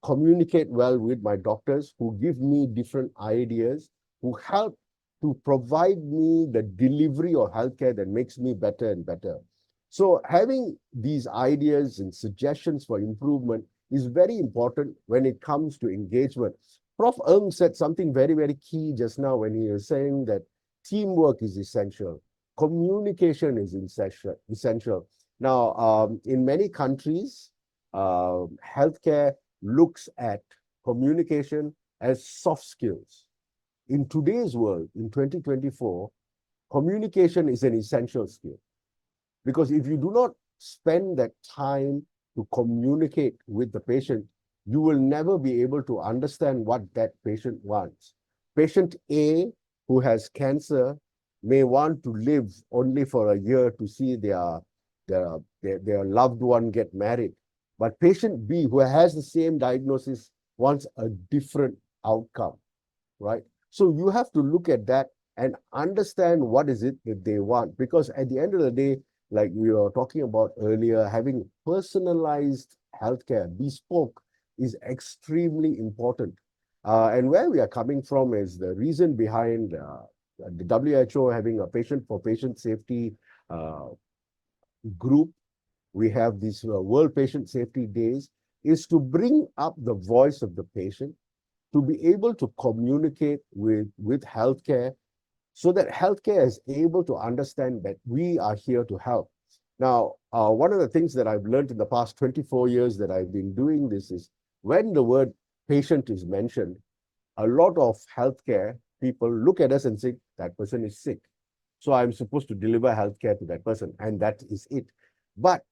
communicate well with my doctors who give me different ideas, who help to provide me the delivery of healthcare that makes me better and better. So having these ideas and suggestions for improvement is very important when it comes to engagement. Prof. Ng said something very, very key just now when he was saying that teamwork is essential. Communication is essential. Now, in many countries, healthcare looks at communication as soft skills. In today's world, in 2024, communication is an essential skill. Because if you do not spend that time to communicate with the patient, you will never be able to understand what that patient wants. Patient A, who has cancer, may want to live only for a year to see their loved one get married. But patient B, who has the same diagnosis, wants a different outcome, right? So you have to look at that and understand what is it that they want. Because at the end of the day, like we were talking about earlier, having personalized healthcare, bespoke, is extremely important. And where we are coming from is the reason behind the WHO having a patient for patient safety group. We have these World Patient Safety Days, is to bring up the voice of the patient, to be able to communicate with healthcare, so that healthcare is able to understand that we are here to help. Now, one of the things that I've learned in the past 24 years that I've been doing this is when the word patient is mentioned, a lot of healthcare people look at us and say, that person is sick. So I'm supposed to deliver healthcare to that person, and that is it. But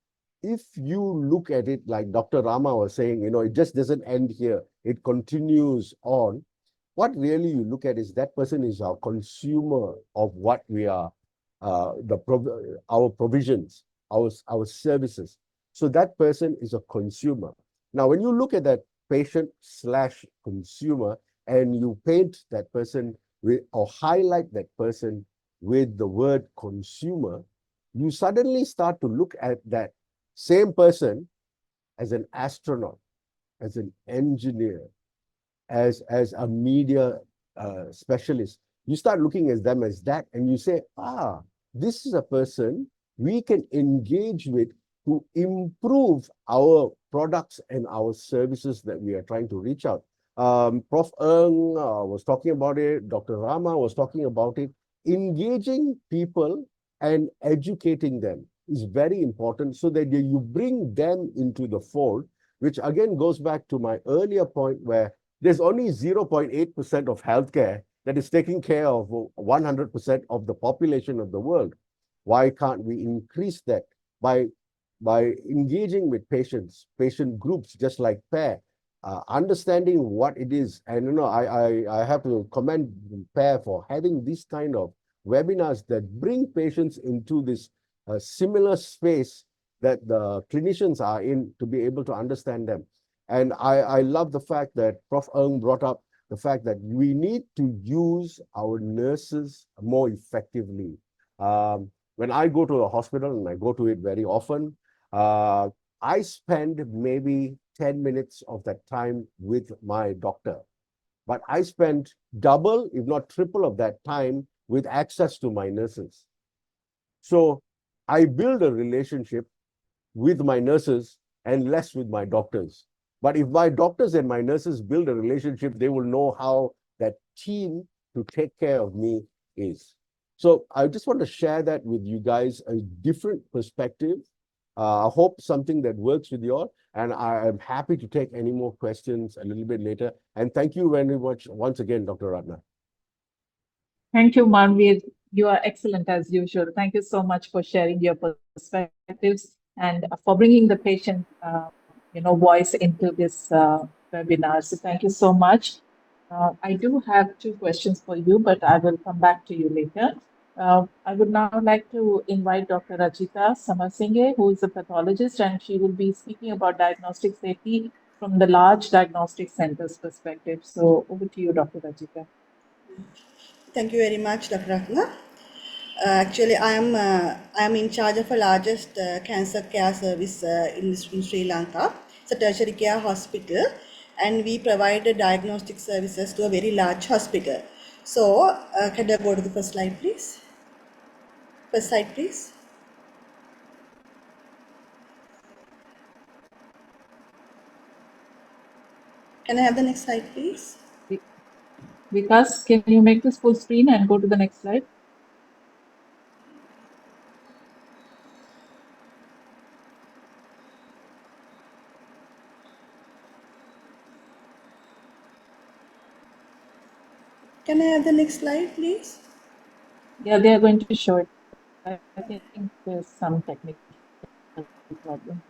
if you look at it like Dr. Rama was saying, it just doesn't end here. It continues on. What really you look at is that person is our consumer of what we are, our provisions, our services. So that person is a consumer. Now, when you look at that patient/consumer and you paint that person with, or highlight that person with the word consumer, you suddenly start to look at that same person as an astronaut, as an engineer, as a media specialist, you start looking at them as that, and you say, this is a person we can engage with to improve our products and our services that we are trying to reach out. Prof. Ng was talking about it, Dr. Rama was talking about it. Engaging people and educating them is very important so that you bring them into the fold, which again goes back to my earlier point where there's only 0.8% of healthcare that is taking care of 100% of the population of the world. Why can't we increase that by engaging with patients, patient groups, just like PAIR, understanding what it is? And I have to commend PAIR for having this kind of webinars that bring patients into this similar space that the clinicians are in to be able to understand them. And I love the fact that Prof. Ng brought up the fact that we need to use our nurses more effectively. When I go to a hospital, and I go to it very often, I spend maybe 10 minutes of that time with my doctor. But I spend double, if not triple of that time with access to my nurses. So I build a relationship with my nurses and less with my doctors. But if my doctors and my nurses build a relationship, they will know how that team to take care of me is. So I just want to share that with you guys, a different perspective. I hope something that works with you all. And I am happy to take any more questions a little bit later. And thank you very much once again, Dr. Ratna. Thank you, Manveer. You are excellent as usual. Thank you so much for sharing your perspectives and for bringing the patient, voice into this webinar. So thank you so much. I do have two questions for you, but I will come back to you later. I would now like to invite Dr. Rajita Samasinghe, who is a pathologist, and she will be speaking about diagnostic safety from the large diagnostic centers perspective. So over to you, Dr. Rajita. Thank you very much, Dr. Ratna. Actually, I am in charge of the largest cancer care service in Sri Lanka. It's a tertiary care hospital, and we provide diagnostic services to a very large hospital. So, can I go to the first slide, please? First slide, please. Can I have the next slide, please? Vikas, can you make this full screen and go to the next slide? Can I have the next slide, please? Yeah, they are going to show it. I think there's some technical problem.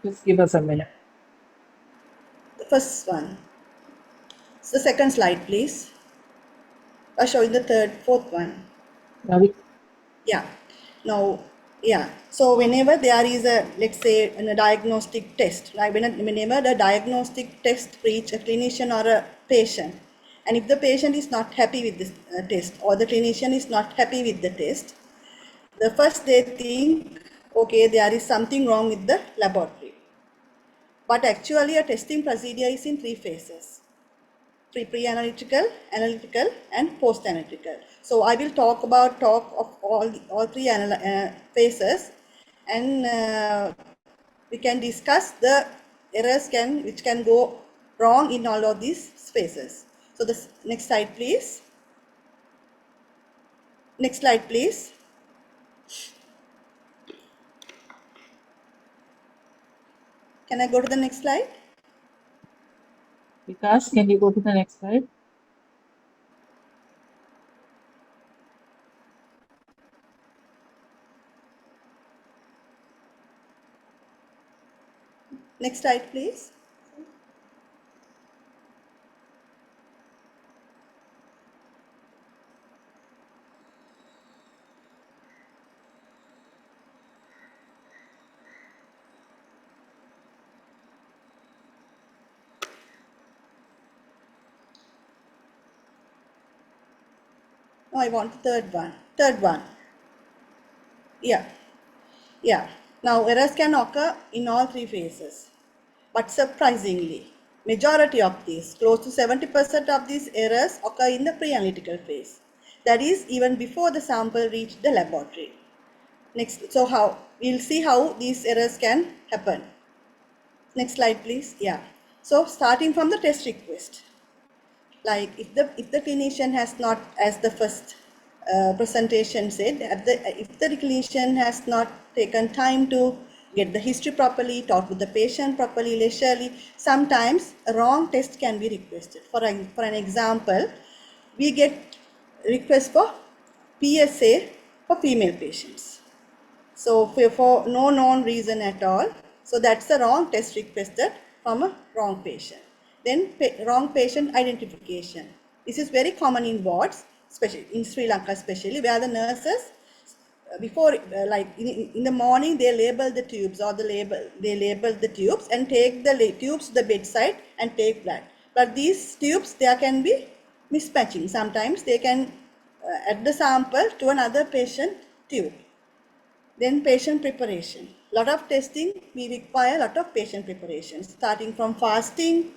Just give us a minute. The first one. So the second slide, please. I'll show you the fourth one. Yeah. Now, yeah. So whenever there is a, let's say, a diagnostic test, right? Whenever the diagnostic test reach a clinician or a patient, and if the patient is not happy with this test, or the clinician is not happy with the test, the first they think, okay, there is something wrong with the laboratory. But actually, a testing procedure is in 3 phases. Pre-analytical, analytical, and post-analytical. So I will talk of all 3 phases, and we can discuss the errors which can go wrong in all of these phases. So the next slide, please. Next slide, please. Can I go to the next slide? Vikas, can you go to the next slide? Next slide, please. No, I want the third one. Third one. Yeah. Yeah. Now errors can occur in all 3 phases, but surprisingly, Majority of these, close to 70% of these errors occur in the pre-analytical phase. That is, even before the sample reached the laboratory. Next, so we'll see how these errors can happen. Next slide, please. Yeah. So starting from the test request, like if the clinician has not, as the first presentation said, if the clinician has not taken time to get the history properly, talk with the patient properly, leisurely, sometimes a wrong test can be requested. For an example, we get requests for PSA for female patients. So for no known reason at all, so that's the wrong test requested from a wrong patient. Then wrong patient identification. This is very common in wards, especially in Sri Lanka, especially where the nurses before like in the morning they label the tubes or they label the tubes and take the tubes to the bedside and take blood. But these tubes, there can be mismatching. Sometimes they can add the sample to another patient tube. Then patient preparation. Lot of testing, we require a lot of patient preparation, starting from fasting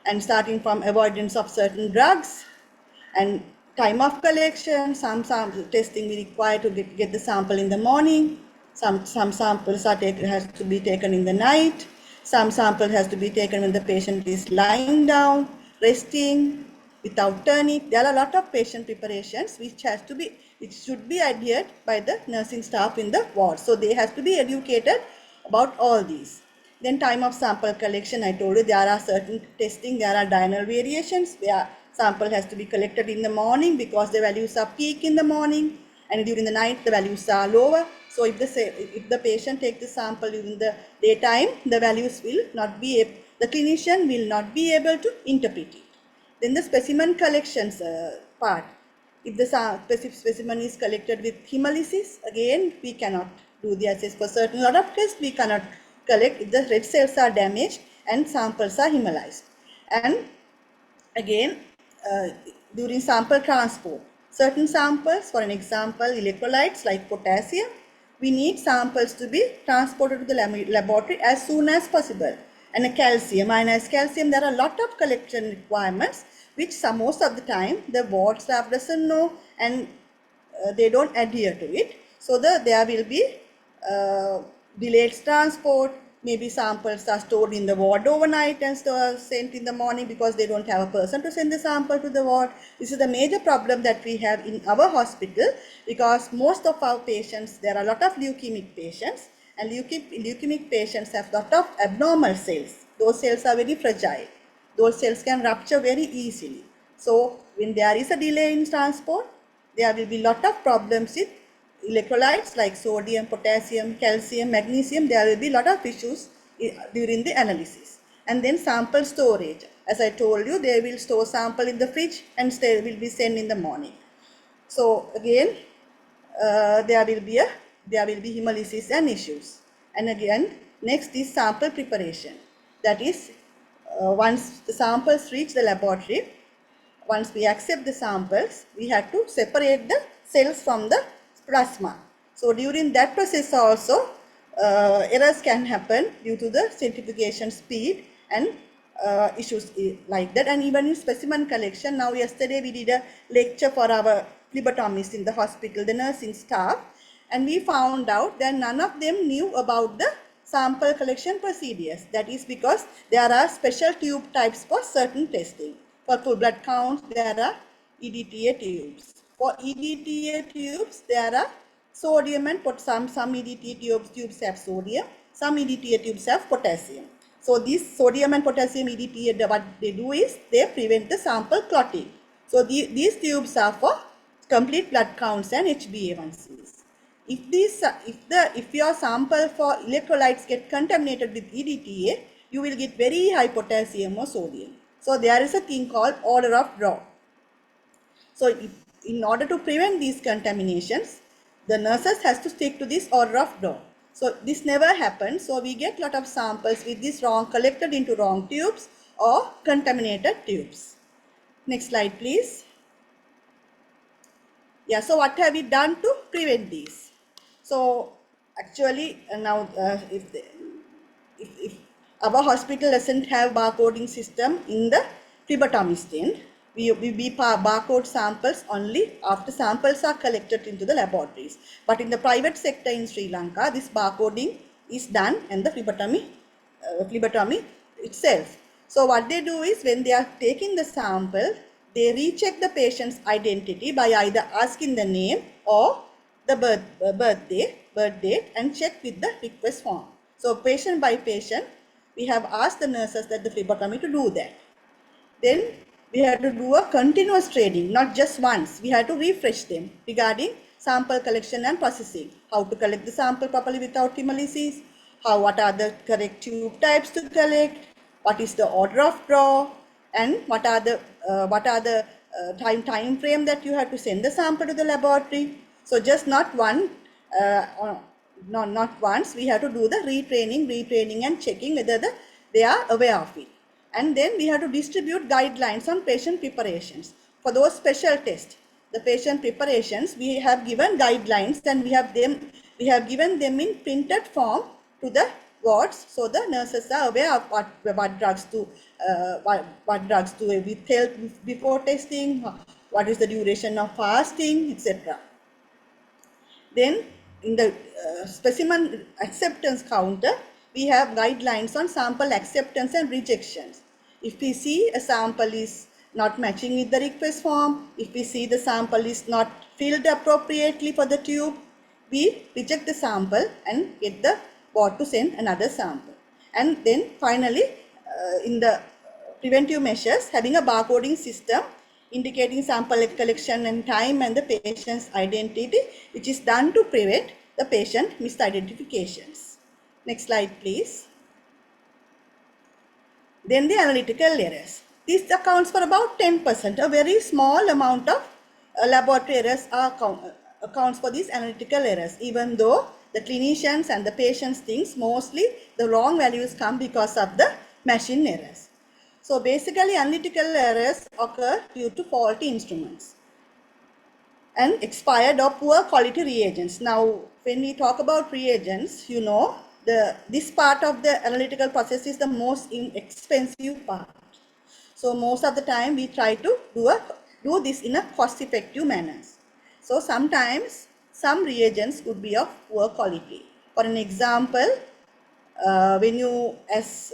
and starting from avoidance of certain drugs and time of collection. Some sample testing we require to get the sample in the morning. Some samples has to be taken in the night. Some sample has to be taken when the patient is lying down, resting, without turning. There are a lot of patient preparations which should be adhered by the nursing staff in the ward. So they have to be educated about all these. Then time of sample collection, I told you there are certain testing, there are diurnal variations where sample has to be collected in the morning because the values are peak in the morning, and during the night the values are lower. So if the patient takes the sample during the daytime, the values will not be, the clinician will not be able to interpret it. Then the specimen collections part. If the specimen is collected with hemolysis, again we cannot do the assess for certain lot of tests. We cannot collect if the red cells are damaged and samples are hemolyzed. And again, during sample transport, certain samples, for an example, electrolytes like potassium, we need samples to be transported to the laboratory as soon as possible. And a calcium, ionized calcium, there are a lot of collection requirements which most of the time the ward staff doesn't know and they don't adhere to it. So there will be delayed transport. Maybe samples are stored in the ward overnight and sent in the morning because they don't have a person to send the sample to the ward. This is the major problem that we have in our hospital because most of our patients, there are a lot of leukemic patients, and leukemic patients have a lot of abnormal cells. Those cells are very fragile. Those cells can rupture very easily. So when there is a delay in transport, there will be a lot of problems with electrolytes like sodium, potassium, calcium, magnesium. There will be a lot of issues during the analysis. And then sample storage. As I told you, they will store sample in the fridge and will be sent in the morning. So again, there will be hemolysis and issues. And again, next is sample preparation. That is, once the samples reach the laboratory, once we accept the samples, we have to separate the cells from the plasma. So during that process also, errors can happen due to the centrifugation speed and issues like that. And even in specimen collection, now yesterday we did a lecture for our phlebotomists in the hospital, the nursing staff, and we found out that none of them knew about the sample collection procedures. That is because there are special tube types for certain testing. For full blood counts, there are EDTA tubes. For EDTA tubes, there are sodium and some EDTA tubes have sodium, some EDTA tubes have potassium. So these sodium and potassium EDTA, what they do is they prevent the sample clotting. So these tubes are for complete blood counts and HbA1cs. If your sample for electrolytes get contaminated with EDTA, you will get very high potassium or sodium. So there is a thing called order of draw. So in order to prevent these contaminations, the nurses has to stick to this order of draw. So this never happens. So we get lot of samples with this collected into wrong tubes or contaminated tubes. Next slide, please. Yeah, so what have we done to prevent these? So actually now if our hospital doesn't have barcoding system in the phlebotomy stand. We barcode samples only after samples are collected into the laboratories. But in the private sector in Sri Lanka, this barcoding is done in the phlebotomy itself. So what they do is when they are taking the sample, they recheck the patient's identity by either asking the name or the birth date and check with the request form. So patient by patient, we have asked the nurses at the phlebotomy to do that. Then we have to do a continuous training, not just once. We have to refresh them regarding sample collection and processing, how to collect the sample properly without hemolysis, what are the correct tube types to collect, what is the order of draw, and what are the time frame that you have to send the sample to the laboratory. So just not once, we have to do the retraining and checking whether they are aware of it. And then we have to distribute guidelines on patient preparations. For those special tests, the patient preparations, we have given guidelines and we have given them in printed form to the wards, so the nurses are aware of what drugs to withhold before testing, what is the duration of fasting, etc. Then in the specimen acceptance counter, we have guidelines on sample acceptance and rejections. If we see a sample is not matching with the request form, if we see the sample is not filled appropriately for the tube, we reject the sample and get the board to send another sample. And then finally, in the preventive measures, having a barcoding system indicating sample collection and time and the patient's identity, which is done to prevent the patient misidentifications. Next slide, please. Then the analytical errors. This accounts for about 10%. A very small amount of laboratory errors accounts for these analytical errors, even though the clinicians and the patients think mostly the wrong values come because of the machine errors. So basically analytical errors occur due to faulty instruments and expired or poor quality reagents. Now when we talk about reagents, you know, this part of the analytical process is the most expensive part. So most of the time we try to do this in a cost-effective manner. So sometimes some reagents could be of poor quality. For an example, when you, as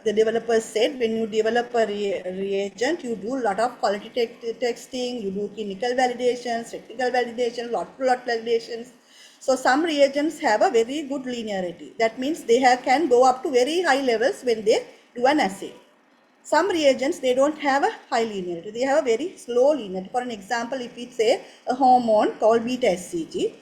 the developer said, when you develop a reagent, you do a lot of quality testing, you do clinical validations, technical validations, lot validations. So some reagents have a very good linearity. That means they can go up to very high levels when they do an assay. Some reagents, they don't have a high linearity. They have a very slow linearity. For an example, if we say a hormone called beta HCG,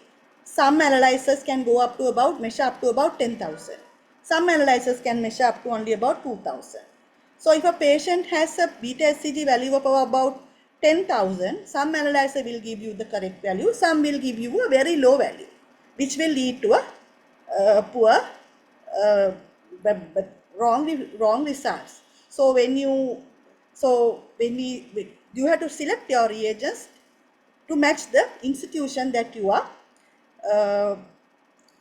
some analyzers can go up to measure up to about 10,000. Some analyzers can measure up to only about 2,000. So if a patient has a beta HCG value of about 10,000, some analyzer will give you the correct value, some will give you a very low value, which will lead to a poor, wrong results. So you have to select your reagents to match the institution that you are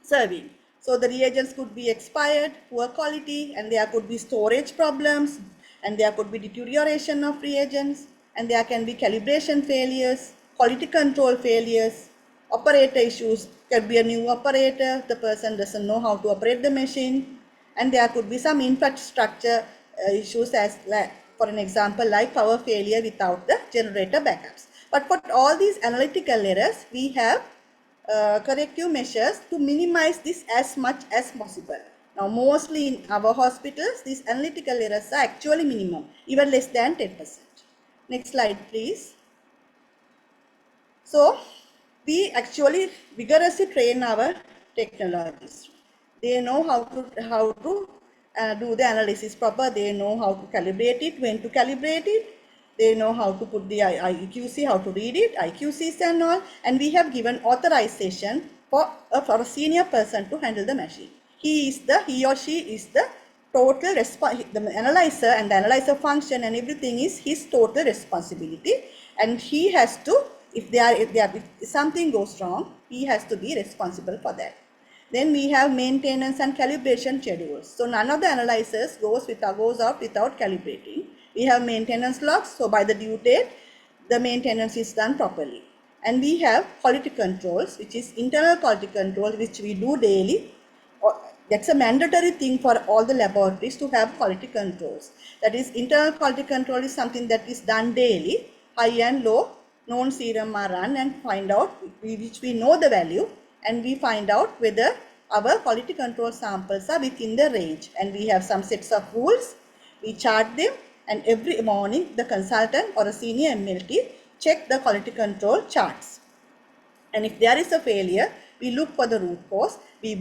serving. So the reagents could be expired, poor quality, and there could be storage problems, and there could be deterioration of reagents, and there can be calibration failures, quality control failures, operator issues. Could be a new operator, the person doesn't know how to operate the machine, and there could be some infrastructure issues, as for an example like power failure without the generator backups. But for all these analytical errors, we have corrective measures to minimize this as much as possible. Now mostly in our hospitals, these analytical errors are actually minimum, even less than 10%. Next slide, please. So we actually vigorously train our technologists. They know how to do the analysis proper. They know how to calibrate it, when to calibrate it. They know how to put the IQC, how to read it, IQCs and all. And we have given authorization for a senior person to handle the machine. He or she is the total the analyzer and the analyzer function and everything is his total responsibility. And he has to, if something goes wrong, he has to be responsible for that. Then we have maintenance and calibration schedules. So none of the analyzers goes off without calibrating. We have maintenance logs. So by the due date, the maintenance is done properly. And we have quality controls, which is internal quality control, which we do daily. That's a mandatory thing for all the laboratories to have quality controls. That is, internal quality control is something that is done daily. High and low known serum are run and find out which we know the value, and we find out whether our quality control samples are within the range. And we have some sets of rules. We chart them, and every morning the consultant or a senior MLT check the quality control charts. And if there is a failure, we look for the root cause. We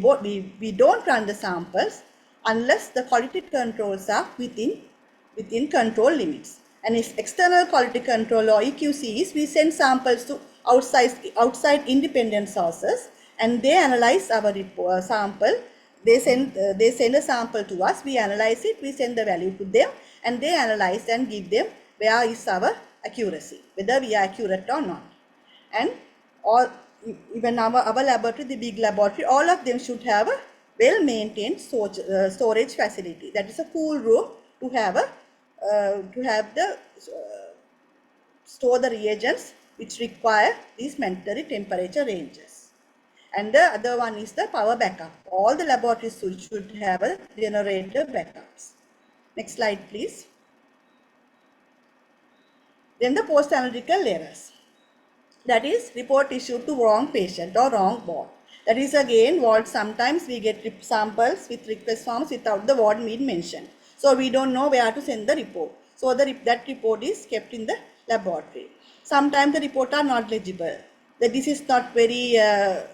don't run the samples unless the quality controls are within control limits. And if external quality control or EQCs, we send samples to outside independent sources, and they analyze our sample. They send a sample to us. We analyze it. We send the value to them, and they analyze and give them where is our accuracy, whether we are accurate or not. And all, even our laboratory, the big laboratory, all of them should have a well-maintained storage facility. That is a cool room to have store the reagents which require these mandatory temperature ranges. And the other one is the power backup. All the laboratories should have a generator backups. Next slide, please. Then the post-analytical errors. That is, report issued to wrong patient or wrong ward. That is again what sometimes we get samples with request forms without the ward being mentioned. So we don't know where to send the report. So that report is kept in the laboratory. Sometimes the report are not legible. This is not very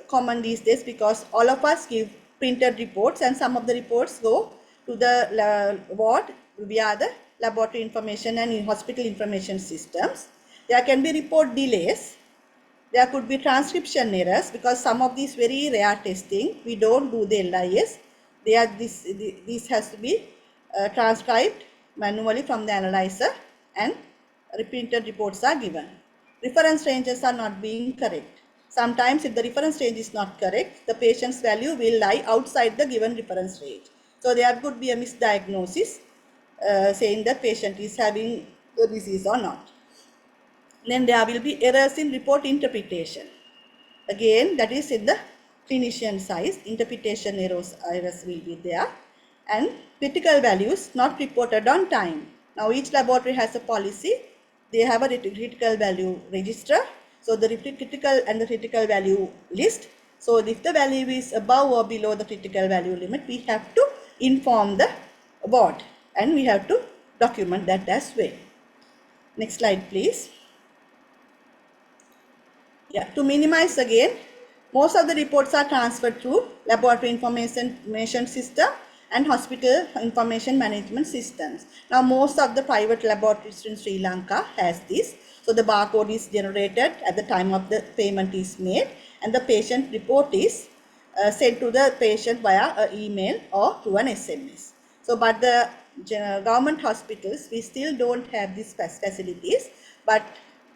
common these days because all of us give printed reports, and some of the reports go to the ward via the laboratory information and hospital information systems. There can be report delays. There could be transcription errors because some of these very rare testing, we don't do the LIS. This has to be transcribed manually from the analyzer, and reprinted reports are given. Reference ranges are not being correct. Sometimes if the reference range is not correct, the patient's value will lie outside the given reference range. So there could be a misdiagnosis saying that patient is having the disease or not. Then there will be errors in report interpretation. Again, that is in the clinician side, interpretation errors will be there. And critical values not reported on time. Now each laboratory has a policy. They have a critical value register. So the critical value list. So if the value is above or below the critical value limit, we have to inform the board, and we have to document that as well. Next slide, please. Yeah, to minimize again, most of the reports are transferred through laboratory information system and hospital information management systems. Now, most of the private laboratories in Sri Lanka has this. So, the barcode is generated at the time of the payment is made, and the patient report is sent to the patient via an email or through an SMS. So, but the government hospitals, we still don't have these facilities, but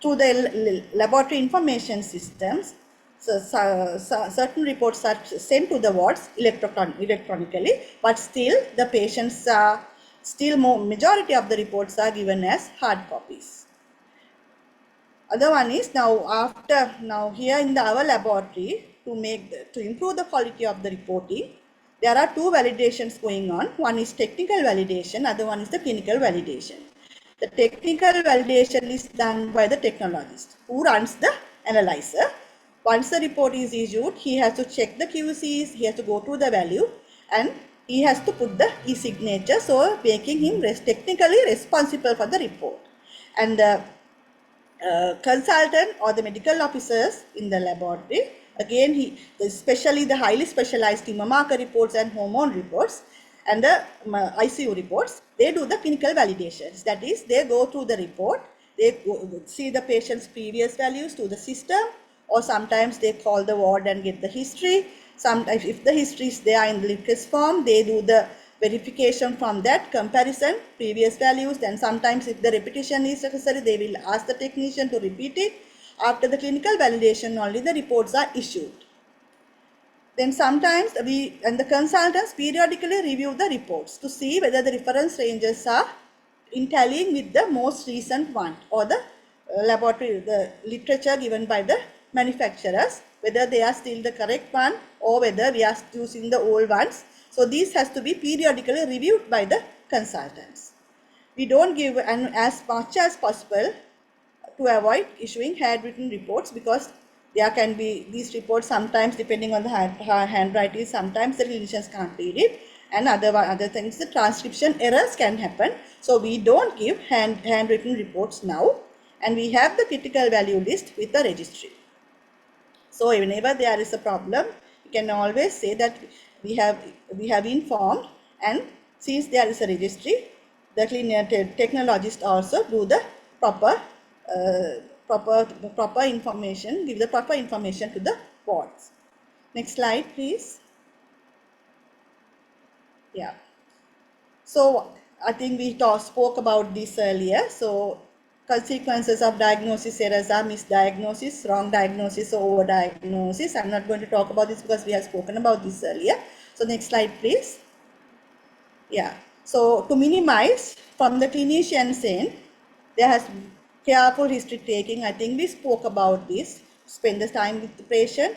through the laboratory information systems, so certain reports are sent to the wards electronically, but still the patients are majority of the reports are given as hard copies. Other one is now here in our laboratory to improve the quality of the reporting, there are two validations going on. One is technical validation, other one is the clinical validation. The technical validation is done by the technologist who runs the analyzer. Once the report is issued, he has to check the QCs, he has to go through the value, and he has to put the e-signature, so making him technically responsible for the report. And the consultant or the medical officers in the laboratory, again, especially the highly specialized tumor marker reports and hormone reports, and the ICU reports, they do the clinical validations. That is, they go through the report, they see the patient's previous values to the system, or sometimes they call the ward and get the history. Sometimes if the history is there in the request form, they do the verification from that comparison, previous values. Then sometimes if the repetition is necessary, they will ask the technician to repeat it. After the clinical validation, only the reports are issued. Then sometimes the consultants periodically review the reports to see whether the reference ranges are in tallying with the most recent one, or the the literature given by the manufacturers, whether they are still the correct one or whether we are using the old ones. So these has to be periodically reviewed by the consultants. We don't give as much as possible to avoid issuing handwritten reports, because there can be these reports sometimes, depending on the handwriting, sometimes the clinicians can't read it, and other things, the transcription errors can happen. So we don't give handwritten reports now, and we have the critical value list with the registry. So whenever there is a problem, you can always say that we have informed, and since there is a registry, the technologist also do the proper information, give the proper information to the boards. Next slide, please. Yeah. So I think we spoke about this earlier. So consequences of diagnosis errors are misdiagnosis, wrong diagnosis, or overdiagnosis. I'm not going to talk about this because we have spoken about this earlier. So next slide, please. Yeah. So to minimize from the clinician's end, there has careful history taking. I think we spoke about this. Spend the time with the patient,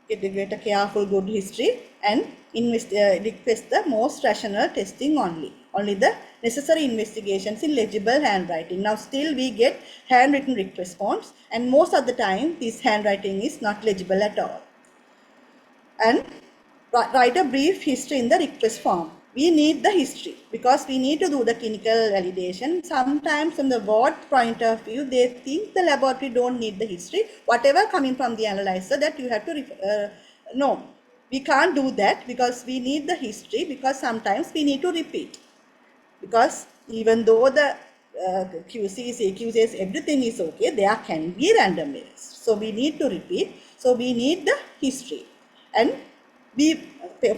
get a careful good history, and request the most rational testing only. Only the necessary investigations in legible handwriting. Now still we get handwritten request forms, and most of the time this handwriting is not legible at all. And write a brief history in the request form. We need the history because we need to do the clinical validation. Sometimes from the ward point of view, they think the laboratory don't need the history. Whatever coming from the analyzer, that you have to, no, we can't do that because we need the history, because sometimes we need to repeat. Because even though the QCs, AQs, everything is okay, there can be random errors. So we need to repeat. So we need the history. And be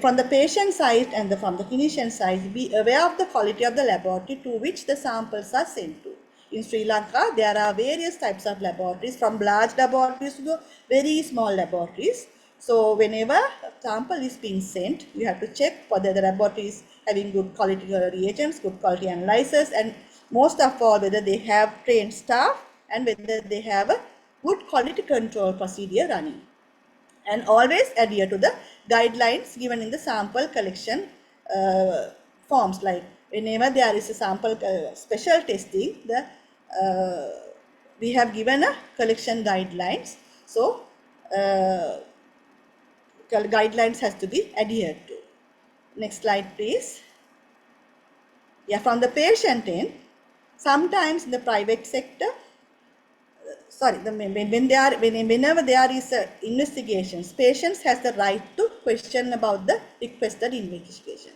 from the patient side and from the clinician side, be aware of the quality of the laboratory to which the samples are sent to. In Sri Lanka, there are various types of laboratories, from large laboratories to very small laboratories. So whenever a sample is being sent, you have to check whether the laboratory is having good quality reagents, good quality analyzers, and most of all, whether they have trained staff and whether they have a good quality control procedure running. And always adhere to the guidelines given in the sample collection forms. Like whenever there is a sample special testing, we have given a collection guidelines. So guidelines has to be adhered to. Next slide, please. Yeah, from the patient end, sometimes in the private sector, whenever there is investigations, patients has the right to question about the requested investigation.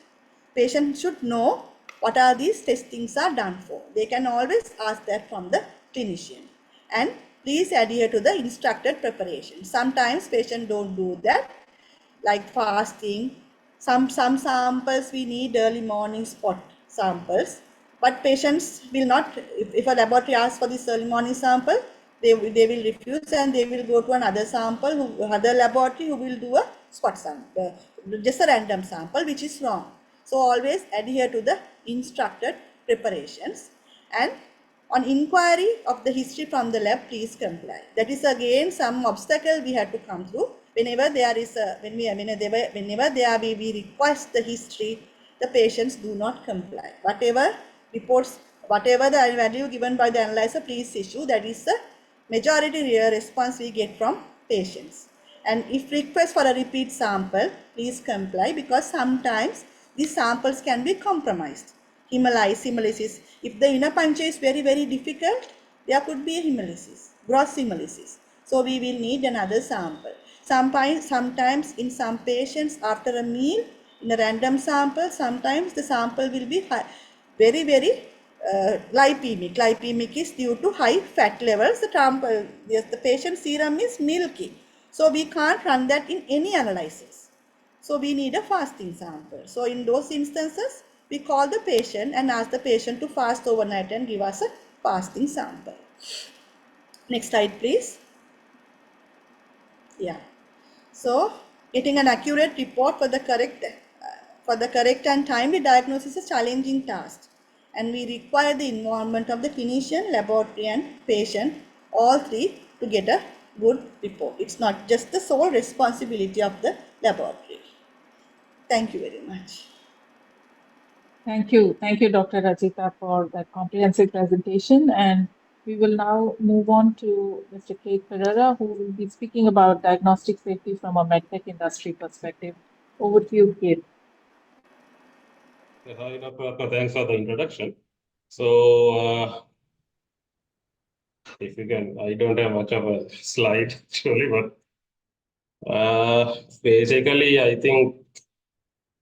Patient should know what are these testings are done for. They can always ask that from the clinician. And please adhere to the instructed preparation. Sometimes patients don't do that, like fasting. Some samples we need early morning spot samples, but patients will not, if a laboratory asks for this early morning sample, they will refuse, and they will go to another other laboratory who will do a spot sample, just a random sample, which is wrong. So always adhere to the instructed preparations, and on inquiry of the history from the lab, please comply. That is again some obstacle we have to come through. Whenever there is we request the history, the patients do not comply. Whatever reports, whatever the value given by the analyzer, please issue. That is the majority response we get from patients. And if request for a repeat sample, please comply, because sometimes these samples can be compromised. Hemolysis. If the inner puncture is very, very difficult, there could be a hemolysis, gross hemolysis. So we will need another sample. Sometimes in some patients after a meal, in a random sample, sometimes the sample will be very, very lipemic. Lipemic is due to high fat levels. The patient's serum is milky. So we can't run that in any analysis. So we need a fasting sample. So in those instances, we call the patient and ask the patient to fast overnight and give us a fasting sample. Next slide, please. Yeah. So Getting an accurate report for the correct and timely diagnosis is a challenging task, and we require the involvement of the clinician, laboratory, and patient, all three, to get a good report. It's not just the sole responsibility of the laboratory. Thank you very much. Thank you. Thank you, Dr. Rajita, for that comprehensive presentation. And we will now move on to Mr. Kate Pereira, who will be speaking about diagnostic safety from a medtech industry perspective. Over to you, Kate. Hi, Dr. Thanks for the introduction. So, if you can, I don't have much of a slide actually, but basically, I think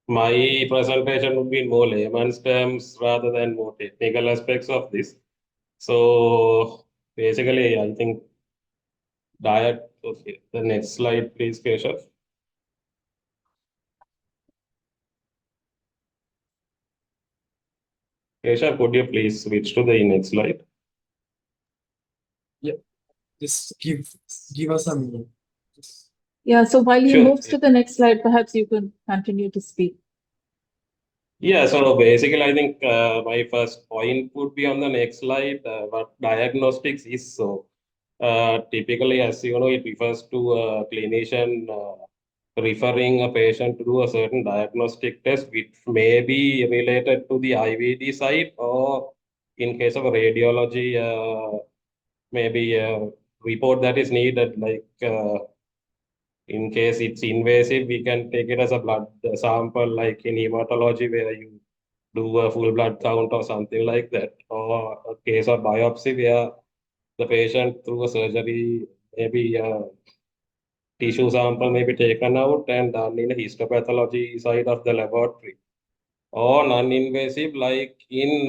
my presentation would be in more layman's terms rather than more technical aspects of this. So, basically, I think okay, the next slide, please, Keshav. Keshav, could you please switch to the next slide? Yeah, just give us a minute. Yeah, so while he Sure. moves to the next slide, perhaps you can continue to speak. Yeah, so basically, I think my first point would be on the next slide, what diagnostics is. So, typically, as you know, it refers to a clinician referring a patient to do a certain diagnostic test, which may be related to the IVD side, or in case of radiology, maybe a report that is needed, like in case it's invasive, we can take it as a blood sample, like in hematology, where you do a full blood count or something like that, or a case of biopsy where the patient through a surgery, maybe a tissue sample may be taken out and done in a histopathology side of the laboratory, or non-invasive, like in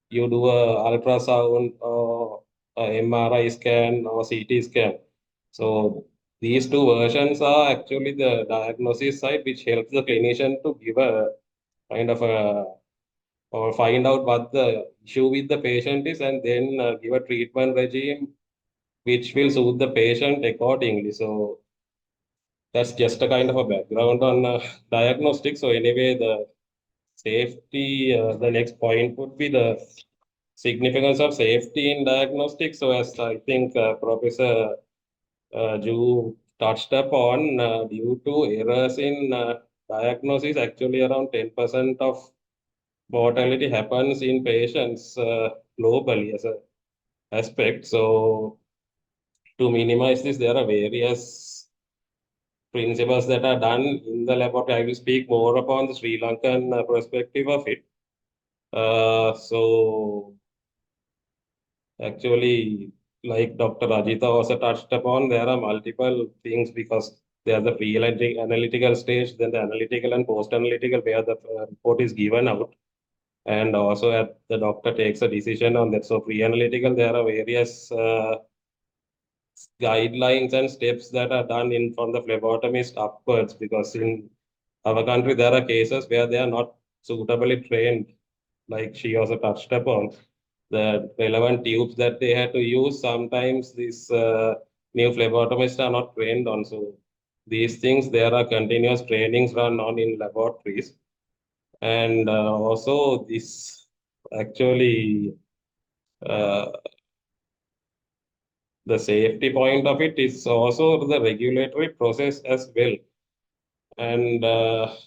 you do a ultrasound or a MRI scan or CT scan. So these two versions are actually the diagnosis side, which helps the clinician to give a kind of a or find out what the issue with the patient is, and then give a treatment regime which will suit the patient accordingly. So that's just a kind of a background on diagnostics. So anyway, the safety, the next point would be the significance of safety in diagnostics. So as I think Professor Ju touched upon, due to errors in diagnosis, actually around 10% of mortality happens in patients globally as a aspect. So to minimize this, there are various principles that are done in the laboratory. I will speak more upon the Sri Lankan perspective of it. So actually, like Dr. Rajita also touched upon, there are multiple things because there's the pre-analytical stage, then the analytical and post-analytical where the report is given out. And also at the doctor takes a decision on that. So pre-analytical, there are various guidelines and steps that are done in from the phlebotomist upwards, because in our country, there are cases where they are not suitably trained, like she also touched upon. The relevant tubes that they had to use, sometimes these new phlebotomists are not trained on. So these things, there are continuous trainings run on in laboratories. And also this actually, the safety point of it is also the regulatory process as well. And the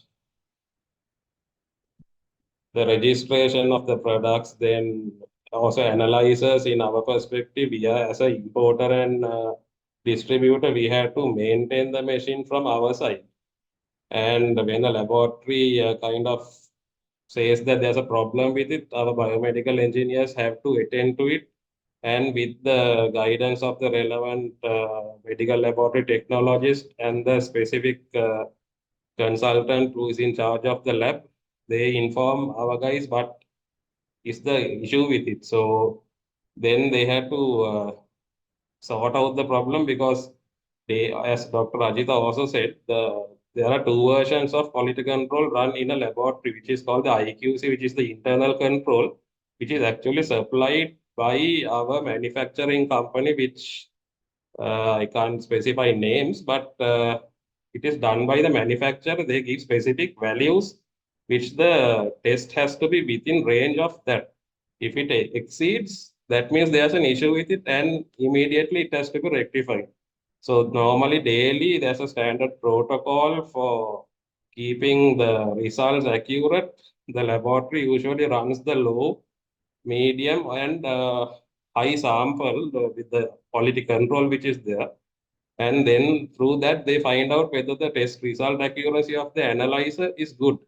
registration of the products, then also analyzers in our perspective, we are as an importer and distributor, we have to maintain the machine from our side. And when the laboratory kind of says that there's a problem with it, our biomedical engineers have to attend to it. And with the guidance of the relevant medical laboratory technologist and the specific consultant who is in charge of the lab, they inform our guys what is the issue with it. So then they had to sort out the problem, because they, as Dr. Ajita also said, there are two versions of quality control run in a laboratory, which is called the IQC, which is the internal control, which is actually supplied by our manufacturing company, which I can't specify names, but it is done by the manufacturer. They give specific values, which the test has to be within range of that. If it exceeds, that means there's an issue with it, and immediately it has to be rectified. So normally daily, there's a standard protocol for keeping the results accurate. The laboratory usually runs the low, medium, and high sample with the quality control which is there. And then through that, they find out whether the test result accuracy of the analyzer is good.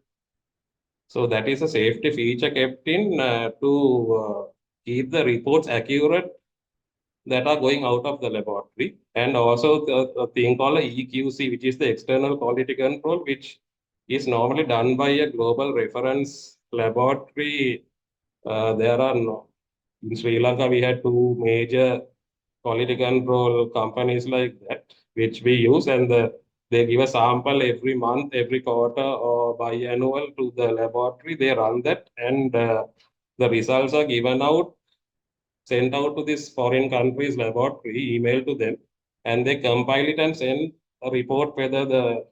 So that is a safety feature kept in to keep the reports accurate that are going out of the laboratory. And also the thing called EQC, which is the external quality control, which is normally done by a global reference laboratory. There are in Sri Lanka, we had two major quality control companies like that, which we use, and they give a sample every month, every quarter, or biannual to the laboratory. They run that, and the results are given out, sent out to this foreign country's laboratory, email to them, and they compile it and send a report whether the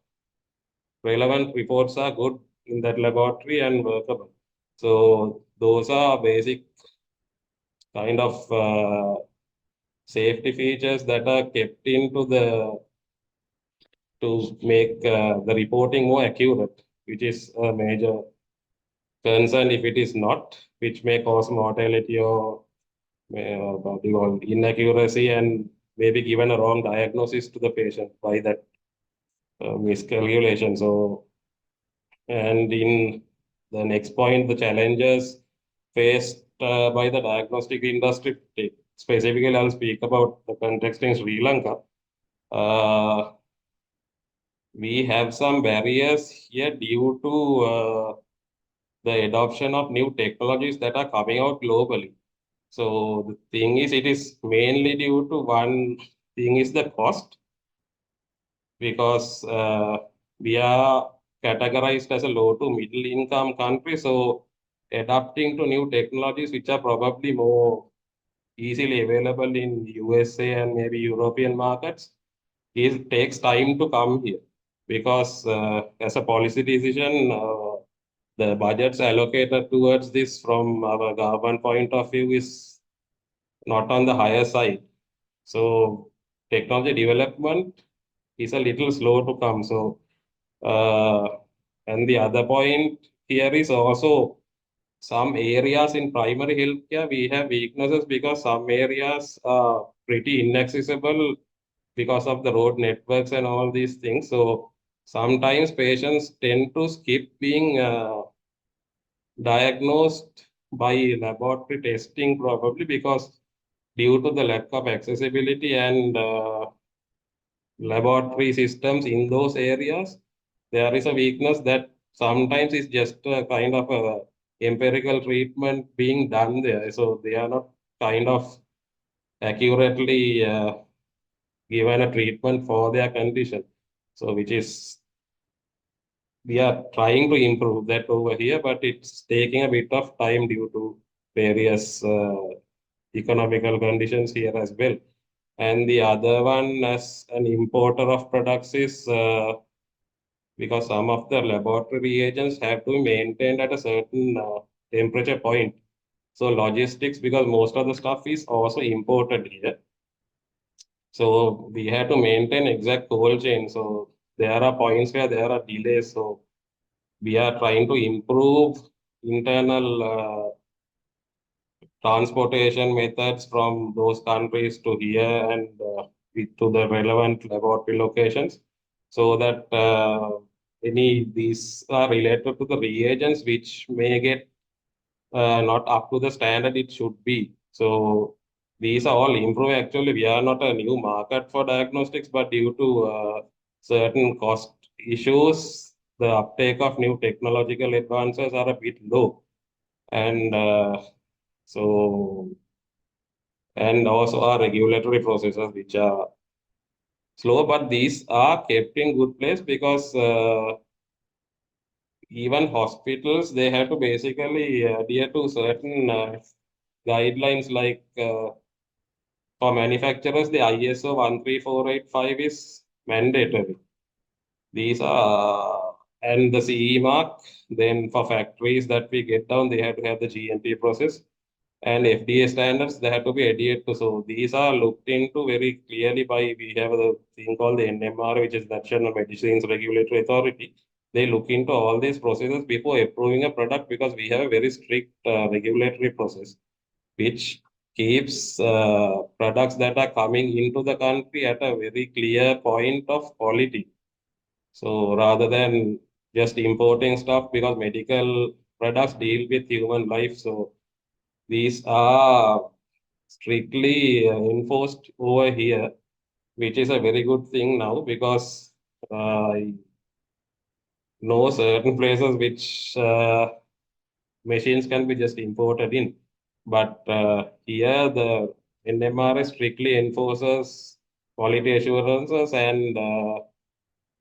relevant reports are good in that laboratory and workable. So those are basic kind of safety features that are kept into the to make the reporting more accurate, which is a major concern if it is not, which may cause mortality or inaccuracy and maybe given a wrong diagnosis to the patient by that miscalculation. So, and in the next point, the challenges faced by the diagnostic industry, specifically I'll speak about the context in Sri Lanka. We have some barriers here due to the adoption of new technologies that are coming out globally. So the thing is, it is mainly due to one thing is the cost, because we are categorized as a low to middle income country. So adapting to new technologies, which are probably more easily available in USA and maybe European markets, it takes time to come here, because as a policy decision, the budgets allocated towards this from our government point of view is not on the higher side. So technology development is a little slow to come. So, and the other point here is also some areas in primary healthcare, we have weaknesses because some areas are pretty inaccessible because of the road networks and all these things. So sometimes patients tend to skip being diagnosed by laboratory testing, probably because due to the lack of accessibility and laboratory systems in those areas, there is a weakness that sometimes is just a kind of a empirical treatment being done there. So they are not kind of accurately given a treatment for their condition. So which is, we are trying to improve that over here, but it's taking a bit of time due to various economical conditions here as well. And the other one, as an importer of products, is because some of the laboratory reagents have to be maintained at a certain temperature point. So logistics, because most of the stuff is also imported here. So we have to maintain exact cold chain. So there are points where there are delays. So we are trying to improve internal transportation methods from those countries to here and to the relevant laboratory locations, so that these are related to the reagents which may get not up to the standard it should be. So these are all improving. Actually, we are not a new market for diagnostics, but due to certain cost issues, the uptake of new technological advances are a bit low. And so, and also our regulatory processes, which are slow, but these are kept in good place, because even hospitals, they have to basically adhere to certain guidelines, like for manufacturers, the ISO 13485 is mandatory, These are, and the CE mark. Then for factories that we get down, they have to have the GMP process. And FDA standards, they have to be adhered to. So these are looked into very clearly by, we have a thing called the NMR, which is National Medicines Regulatory Authority. They look into all these processes before approving a product because we have a very strict regulatory process, which keeps products that are coming into the country at a very clear point of quality. So rather than just importing stuff, because medical products deal with human life, so these are strictly enforced over here, which is a very good thing now because I know certain places which machines can be just imported in. But here the NMRA strictly enforces quality assurances, and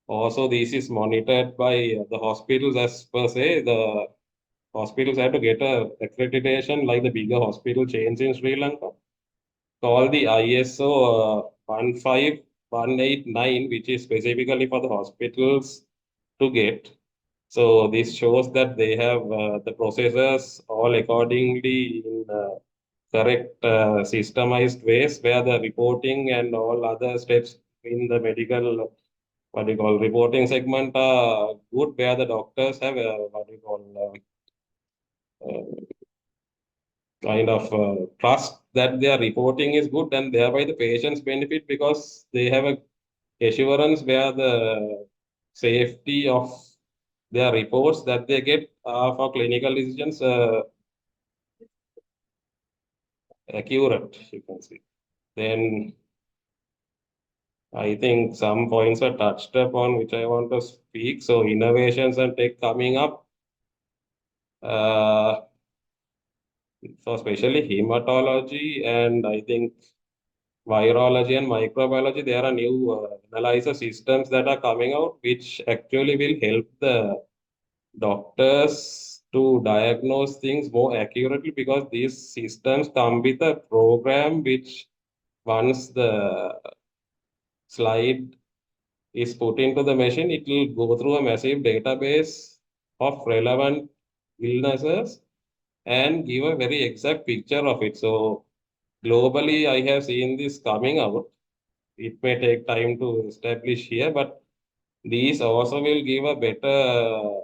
also this is monitored by the hospitals as per se. The hospitals have to get a accreditation like the bigger hospital chains in Sri Lanka, called the ISO 15189, which is specifically for the hospitals to get. So this shows that they have the processes all accordingly in correct systemized ways, where the reporting and all other steps in the medical, what you call, reporting segment are good, where the doctors have what you call kind of trust that their reporting is good, and thereby the patients benefit because they have a assurance where the safety of their reports that they get for clinical decisions accurate, you can see. Then I think some points are touched upon which I want to speak. So innovations and tech coming up. So especially hematology and I think virology and microbiology, there are new analyzer systems that are coming out, which actually will help the doctors to diagnose things more accurately because these systems come with a program which once the slide is put into the machine, it will go through a massive database of relevant illnesses and give a very exact picture of it. So globally, I have seen this coming out. It may take time to establish here, but these also will give a better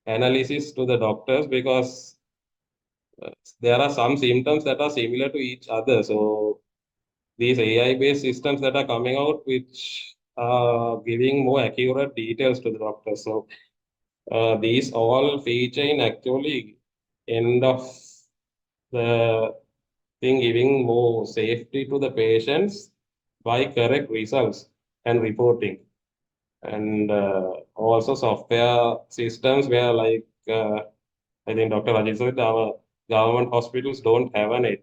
analysis to the doctors because there are some symptoms that are similar to each other. So these AI-based systems that are coming out, which are giving more accurate details to the doctor. So these all feature in actually end of the thing, giving more safety to the patients by correct results and reporting. And also software systems where like I think Dr. Rajit said our government hospitals don't have a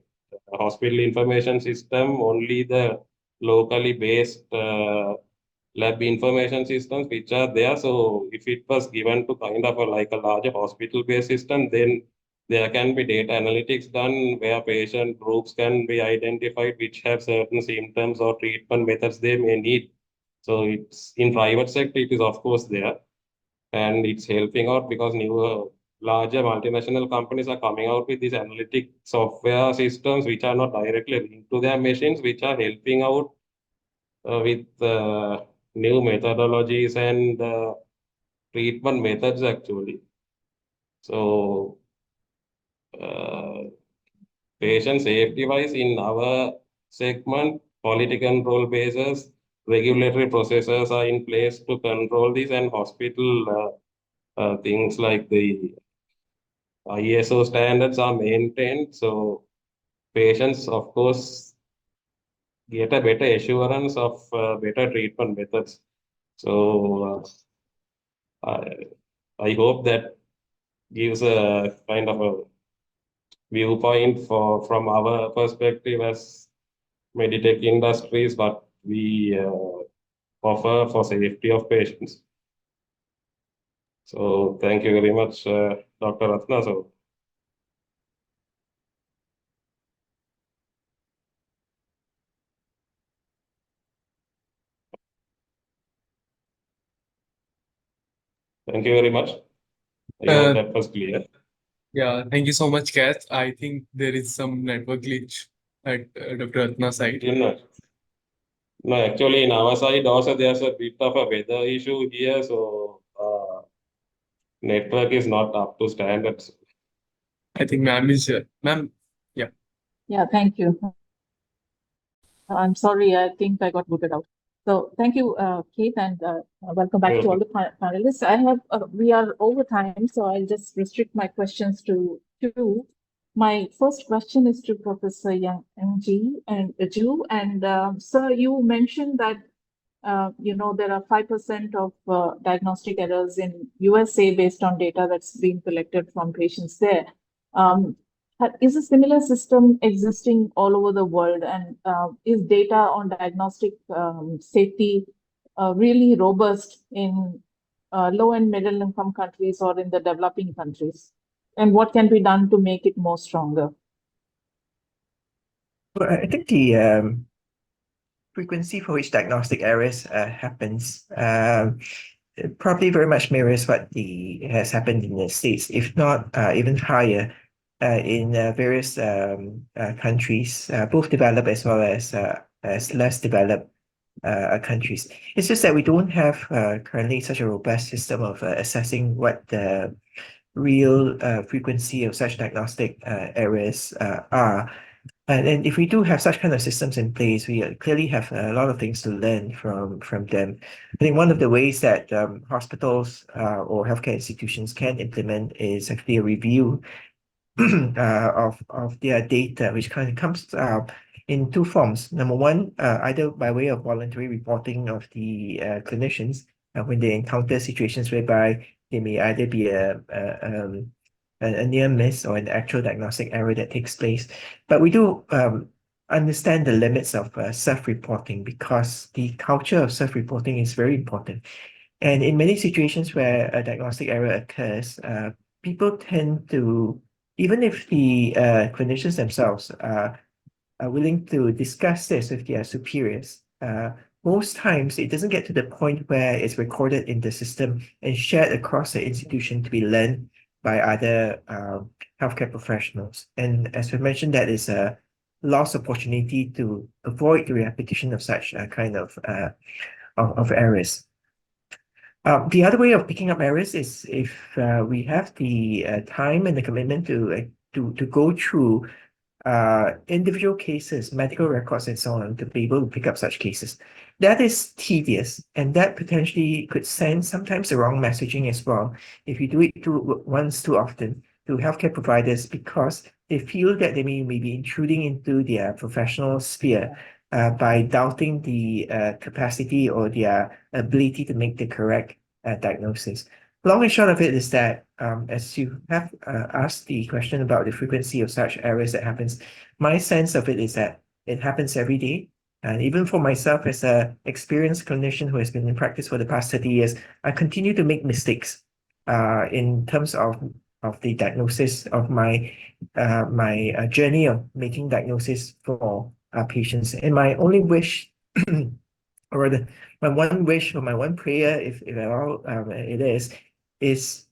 hospital information system, only the locally based lab information systems which are there. So if it was given to kind of like a larger hospital based system, then there can be data analytics done where patient groups can be identified which have certain symptoms or treatment methods they may need. So it's in private sector, it is of course there, and it's helping out because newer, larger multinational companies are coming out with these analytic software systems which are not directly linked to their machines, which are helping out with new methodologies and treatment methods actually. So uh, patient safety wise in our segment, quality control bases, regulatory processes are in place to control this, and hospital things like the ISO standards are maintained. So patients, of course, get a better assurance of better treatment methods. So I hope that gives a kind of a viewpoint for from our perspective as Meditech Industries, what we offer for safety of patients. So thank you very much, Dr. Ratna. So Thank you very much. I hope that was clear. Yeah, thank you so much, Kath. I think there is some network glitch at Dr. Ratna's side. No, actually, in our side also there's a bit of a weather issue here, so network is not up to standards. I think ma'am is here. Ma'am, yeah. Yeah, thank you. I'm sorry, I think I got booted out. So thank you, Keith, and welcome back to all the panelists. We are over time, so I'll just restrict my questions to two. My first question is to Professor Yang and Ju. And sir, you mentioned that there are 5% of diagnostic errors in USA based on data that's being collected from patients there. Is a similar system existing all over the world? And is data on diagnostic safety really robust in low and middle income countries or in the developing countries? And what can be done to make it more stronger? Well, I think the frequency for which diagnostic errors happens probably very much mirrors what has happened in the States, if not even higher in various countries, both developed as well as less developed countries. It's just that we don't have currently such a robust system of assessing what the real frequency of such diagnostic errors are. And if we do have such kind of systems in place, we clearly have a lot of things to learn from them. I think one of the ways that hospitals or healthcare institutions can implement is actually a review of their data, which kind of comes in two forms. Number one, either by way of voluntary reporting of the clinicians when they encounter situations whereby they may either be a near miss or an actual diagnostic error that takes place. But we do understand the limits of self-reporting, because the culture of self-reporting is very important. And in many situations where a diagnostic error occurs, people tend to, even if the clinicians themselves are willing to discuss this with their superiors, most times it doesn't get to the point where it's recorded in the system and shared across the institution to be learned by other healthcare professionals. And as we mentioned, that is a lost opportunity to avoid the repetition of such kind of errors. The other way of picking up errors is if we have the time and the commitment to go through individual cases, medical records, and so on, to be able to pick up such cases. That is tedious, and that potentially could send sometimes the wrong messaging as well if you do it once too often to healthcare providers, because they feel that they may be intruding into their professional sphere by doubting the capacity or their ability to make the correct diagnosis. Long and short of it is that, as you have asked the question about the frequency of such errors that happens, my sense of it is that it happens every day. And even for myself, as an experienced clinician who has been in practice for the past 30 years, I continue to make mistakes in terms of the diagnosis of my journey of making diagnosis for patients. And my only wish, or rather, my one wish or my one prayer, if at all it is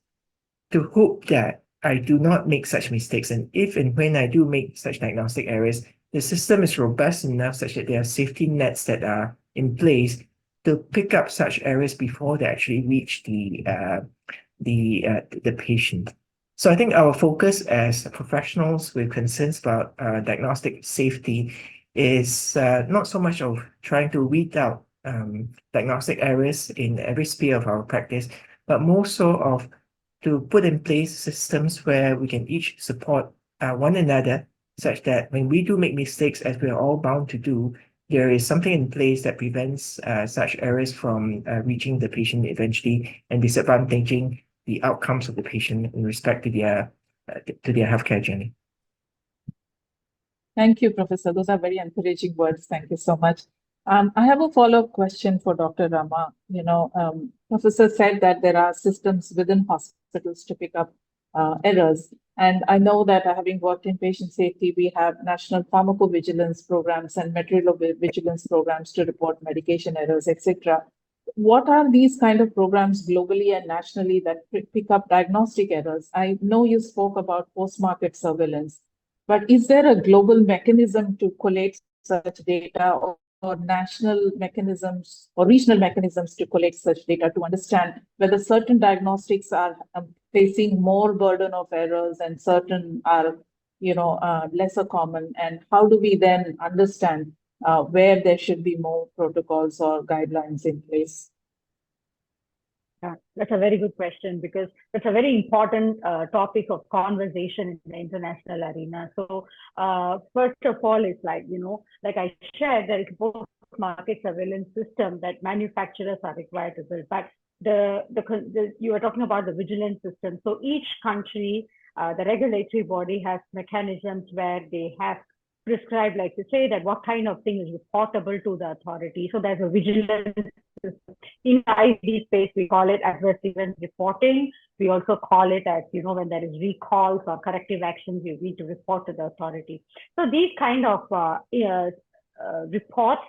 to hope that I do not make such mistakes. And if and when I do make such diagnostic errors, the system is robust enough such that there are safety nets that are in place to pick up such errors before they actually reach the patient. So I think our focus as professionals with concerns about diagnostic safety is not so much of trying to weed out diagnostic errors in every sphere of our practice, but more so of to put in place systems where we can each support one another, such that when we do make mistakes, as we are all bound to do, there is something in place that prevents such errors from reaching the patient eventually and disadvantaging the outcomes of the patient in respect to their healthcare journey. Thank you, Professor. Those are very encouraging words. Thank you so much. I have a follow-up question for Dr. Rama. Professor said that there are systems within hospitals to pick up errors. And I know that having worked in patient safety, we have national pharmacovigilance programs and material vigilance programs to report medication errors, etc. what are these kind of programs globally and nationally that pick up diagnostic errors? I know you spoke about post-market surveillance, but is there a global mechanism to collate such data, or national mechanisms or regional mechanisms to collect such data to understand whether certain diagnostics are facing more burden of errors and certain are, lesser common? And how do we then understand where there should be more protocols or guidelines in place? Yeah, that's a very good question, because that's a very important topic of conversation in the international arena. So first of all, it's like, like I shared, there is a post-market surveillance system that manufacturers are required to build. But you were talking about the vigilance system. So each country, the regulatory body has mechanisms where they have prescribed, like to say that what kind of thing is reportable to the authority. So there's a vigilance system. In the IVD space, we call it adverse event reporting. We also call it as, when there is recalls or corrective actions, you need to report to the authority. So these kind of reports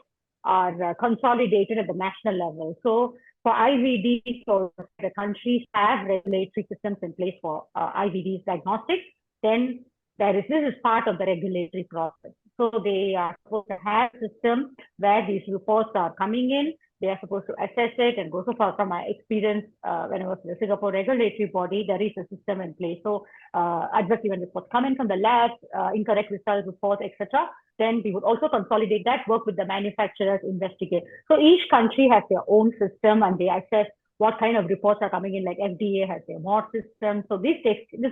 are consolidated at the national level. So for IVD, so the countries have regulatory systems in place for IVDs diagnostics, then this is part of the regulatory process. So they are supposed to have a system where these reports are coming in. They are supposed to assess it and go so far. From my experience, when I was in the Singapore regulatory body, there is a system in place. So adverse event reports coming from the labs, incorrect result reports, etc. Then we would also consolidate that, work with the manufacturers, investigate. So each country has their own system and they assess what kind of reports are coming in, like FDA has their MOD system. So this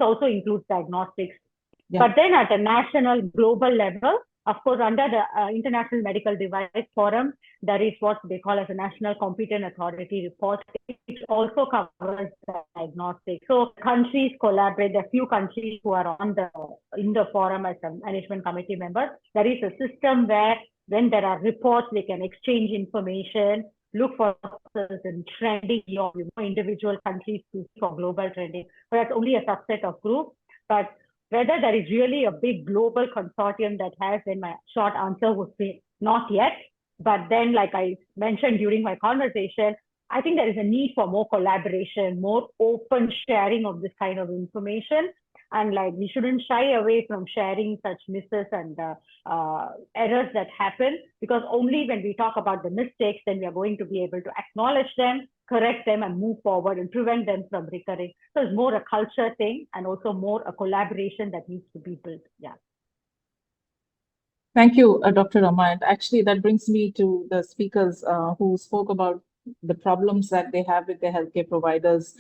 also includes diagnostics. Yeah. But then at a national, global level, of course, under the International Medical Device Forum, there is what they call as a National Competent Authority report. It also covers diagnostics. So countries collaborate. There are few countries who are in the forum as a management committee member. There is a system where when there are reports, they can exchange information, look for certain trending, individual countries for global trending. But that's only a subset of groups. But whether there is really a big global consortium that has, then my short answer would be not yet. But then, like I mentioned during my conversation, I think there is a need for more collaboration, more open sharing of this kind of information. And like we shouldn't shy away from sharing such misses and errors that happen, because only when we talk about the mistakes, then we are going to be able to acknowledge them, correct them, and move forward and prevent them from recurring. So it's more a culture thing and also more a collaboration that needs to be built. Yeah. Thank you, Dr. Rama. And actually, that brings me to the speakers who spoke about the problems that they have with their healthcare providers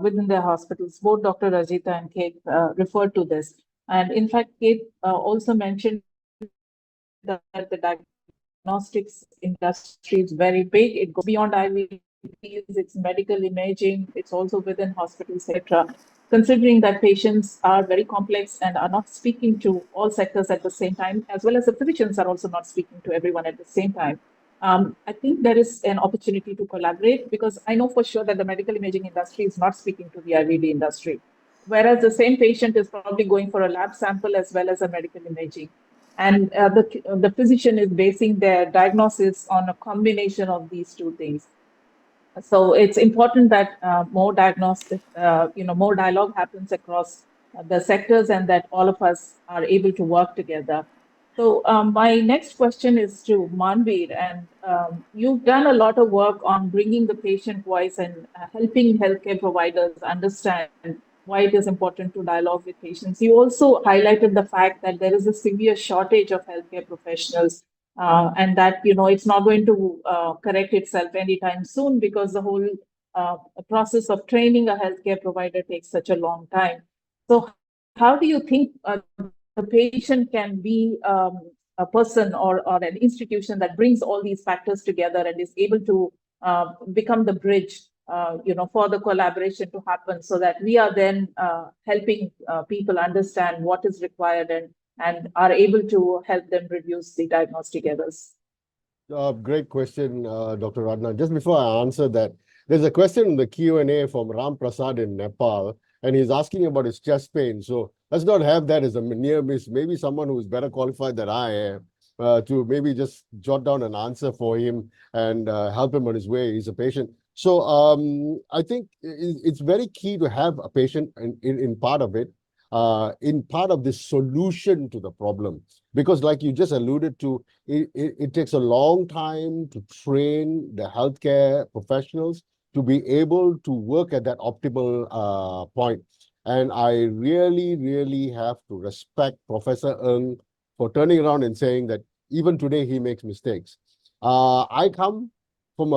within their hospitals. Both Dr. Rajita and Kate referred to this. And in fact, Kate also mentioned that the diagnostics industry is very big. It goes beyond IVDs, it's medical imaging, it's also within hospitals, etc. Considering that patients are very complex and are not speaking to all sectors at the same time, as well as the physicians are also not speaking to everyone at the same time. I think there is an opportunity to collaborate, because I know for sure that the medical imaging industry is not speaking to the IVD industry, whereas the same patient is probably going for a lab sample as well as a medical imaging. And the physician is basing their diagnosis on a combination of these two things. So it's important that more diagnostic, more dialogue happens across the sectors, and that all of us are able to work together. So my next question is to Manveer, and you've done a lot of work on bringing the patient voice and helping healthcare providers understand why it is important to dialogue with patients. You also highlighted the fact that there is a severe shortage of healthcare professionals, and that it's not going to correct itself anytime soon, because the whole process of training a healthcare provider takes such a long time. So how do you think the patient can be a person or an institution that brings all these factors together and is able to become the bridge for the collaboration to happen, so that we are then helping people understand what is required and are able to help them reduce the diagnostic errors? Great question, Dr. Radna. Just before I answer that, there's a question in the Q&A from Ram Prasad in Nepal, and he's asking about his chest pain. So let's not have that as a near miss. Maybe someone who is better qualified than I am. to maybe just jot down an answer for him and help him on his way. He's a patient. So I think it's very key to have a patient in part of it, in part of the solution to the problem. Because like you just alluded to, it takes a long time to train the healthcare professionals to be able to work at that optimal point. And I really, really have to respect Professor Ng for turning around and saying that even today he makes mistakes. I come from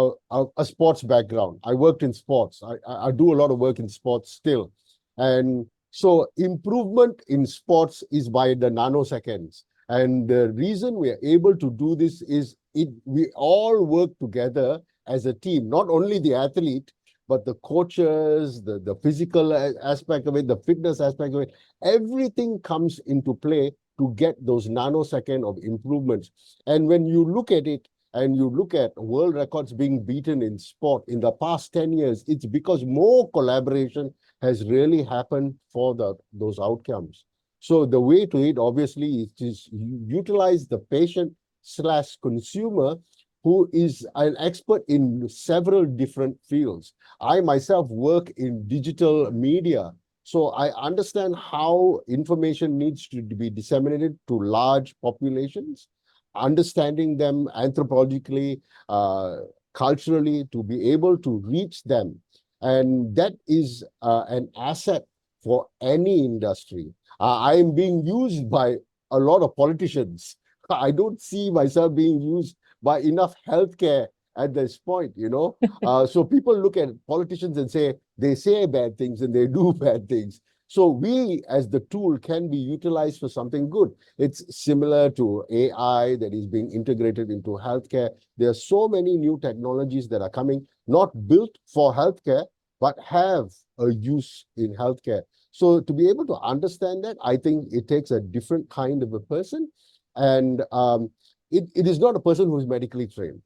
a sports background. I worked in sports. I do a lot of work in sports still. And so improvement in sports is by the nanoseconds. And the reason we are able to do this is we all work together as a team, not only the athlete, but the coaches, the physical aspect of it, the fitness aspect of it, everything comes into play to get those nanosecond of improvements. And when you look at it, and you look at world records being beaten in sport in the past 10 years, it's because more collaboration has really happened for those outcomes. So the way to it, obviously, is to utilize the patient/consumer who is an expert in several different fields. I myself work in digital media, so I understand how information needs to be disseminated to large populations, understanding them anthropologically, culturally, to be able to reach them. And that is an asset for any industry. I am being used by a lot of politicians. I don't see myself being used by enough healthcare at this point, So people look at politicians and they say bad things and they do bad things. So we, as the tool, can be utilized for something good. It's similar to AI that is being integrated into healthcare. There are so many new technologies that are coming, not built for healthcare, but have a use in healthcare. So to be able to understand that, I think it takes a different kind of a person. And it is not a person who is medically trained,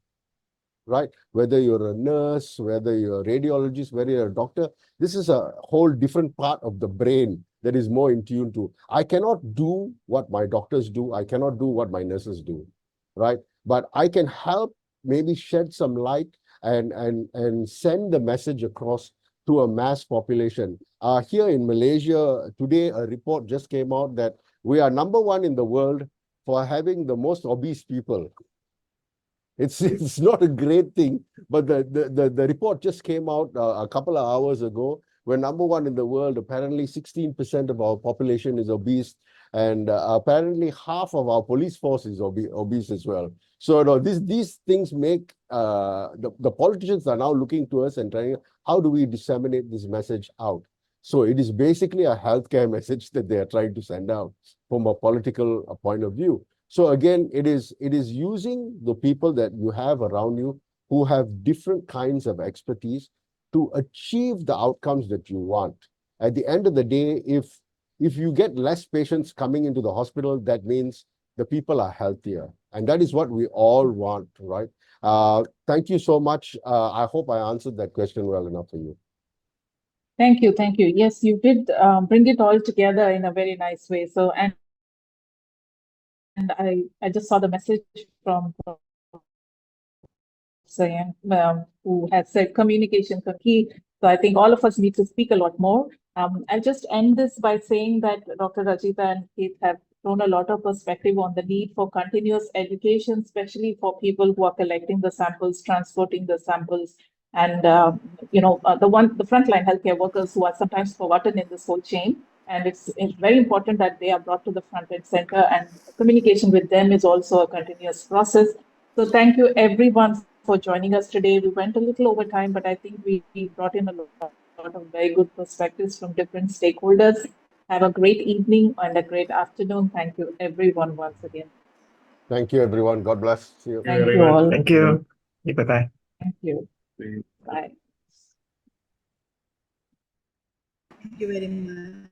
right? Whether you're a nurse, whether you're a radiologist, whether you're a doctor, this is a whole different part of the brain that is more in tune to. I cannot do what my doctors do. I cannot do what my nurses do, right? But I can help maybe shed some light and send the message across to a mass population. Here in Malaysia, today, a report just came out that we are #1 in the world for having the most obese people. It's not a great thing, but the report just came out a couple of hours ago. We're #1 in the world. Apparently, 16% of our population is obese, and apparently half of our police force is obese as well. So these things make the politicians are now looking to us and trying, how do we disseminate this message out? So it is basically a healthcare message that they are trying to send out from a political point of view. So again, it is using the people that you have around you who have different kinds of expertise to achieve the outcomes that you want. At the end of the day, if you get less patients coming into the hospital, that means the people are healthier. And that is what we all want, right? Thank you so much. I hope I answered that question well enough for you. Thank you. Thank you. Yes, you did bring it all together in a very nice way. So, and I just saw the message from Sayang, who has said communication is key. So I think all of us need to speak a lot more. I'll just end this by saying that Dr. Rajita and Keith have thrown a lot of perspective on the need for continuous education, especially for people who are collecting the samples, transporting the samples, and the frontline healthcare workers who are sometimes forgotten in this whole chain. And it's very important that they are brought to the front and center, and communication with them is also a continuous process. So thank you everyone for joining us today. We went a little over time, but I think we brought in a lot of very good perspectives from different stakeholders. Have a great evening and a great afternoon. Thank you everyone once again. Thank you, everyone. God bless. See you. Thank you all. Thank you. Bye-bye. Thank you. Bye. Thank you very much.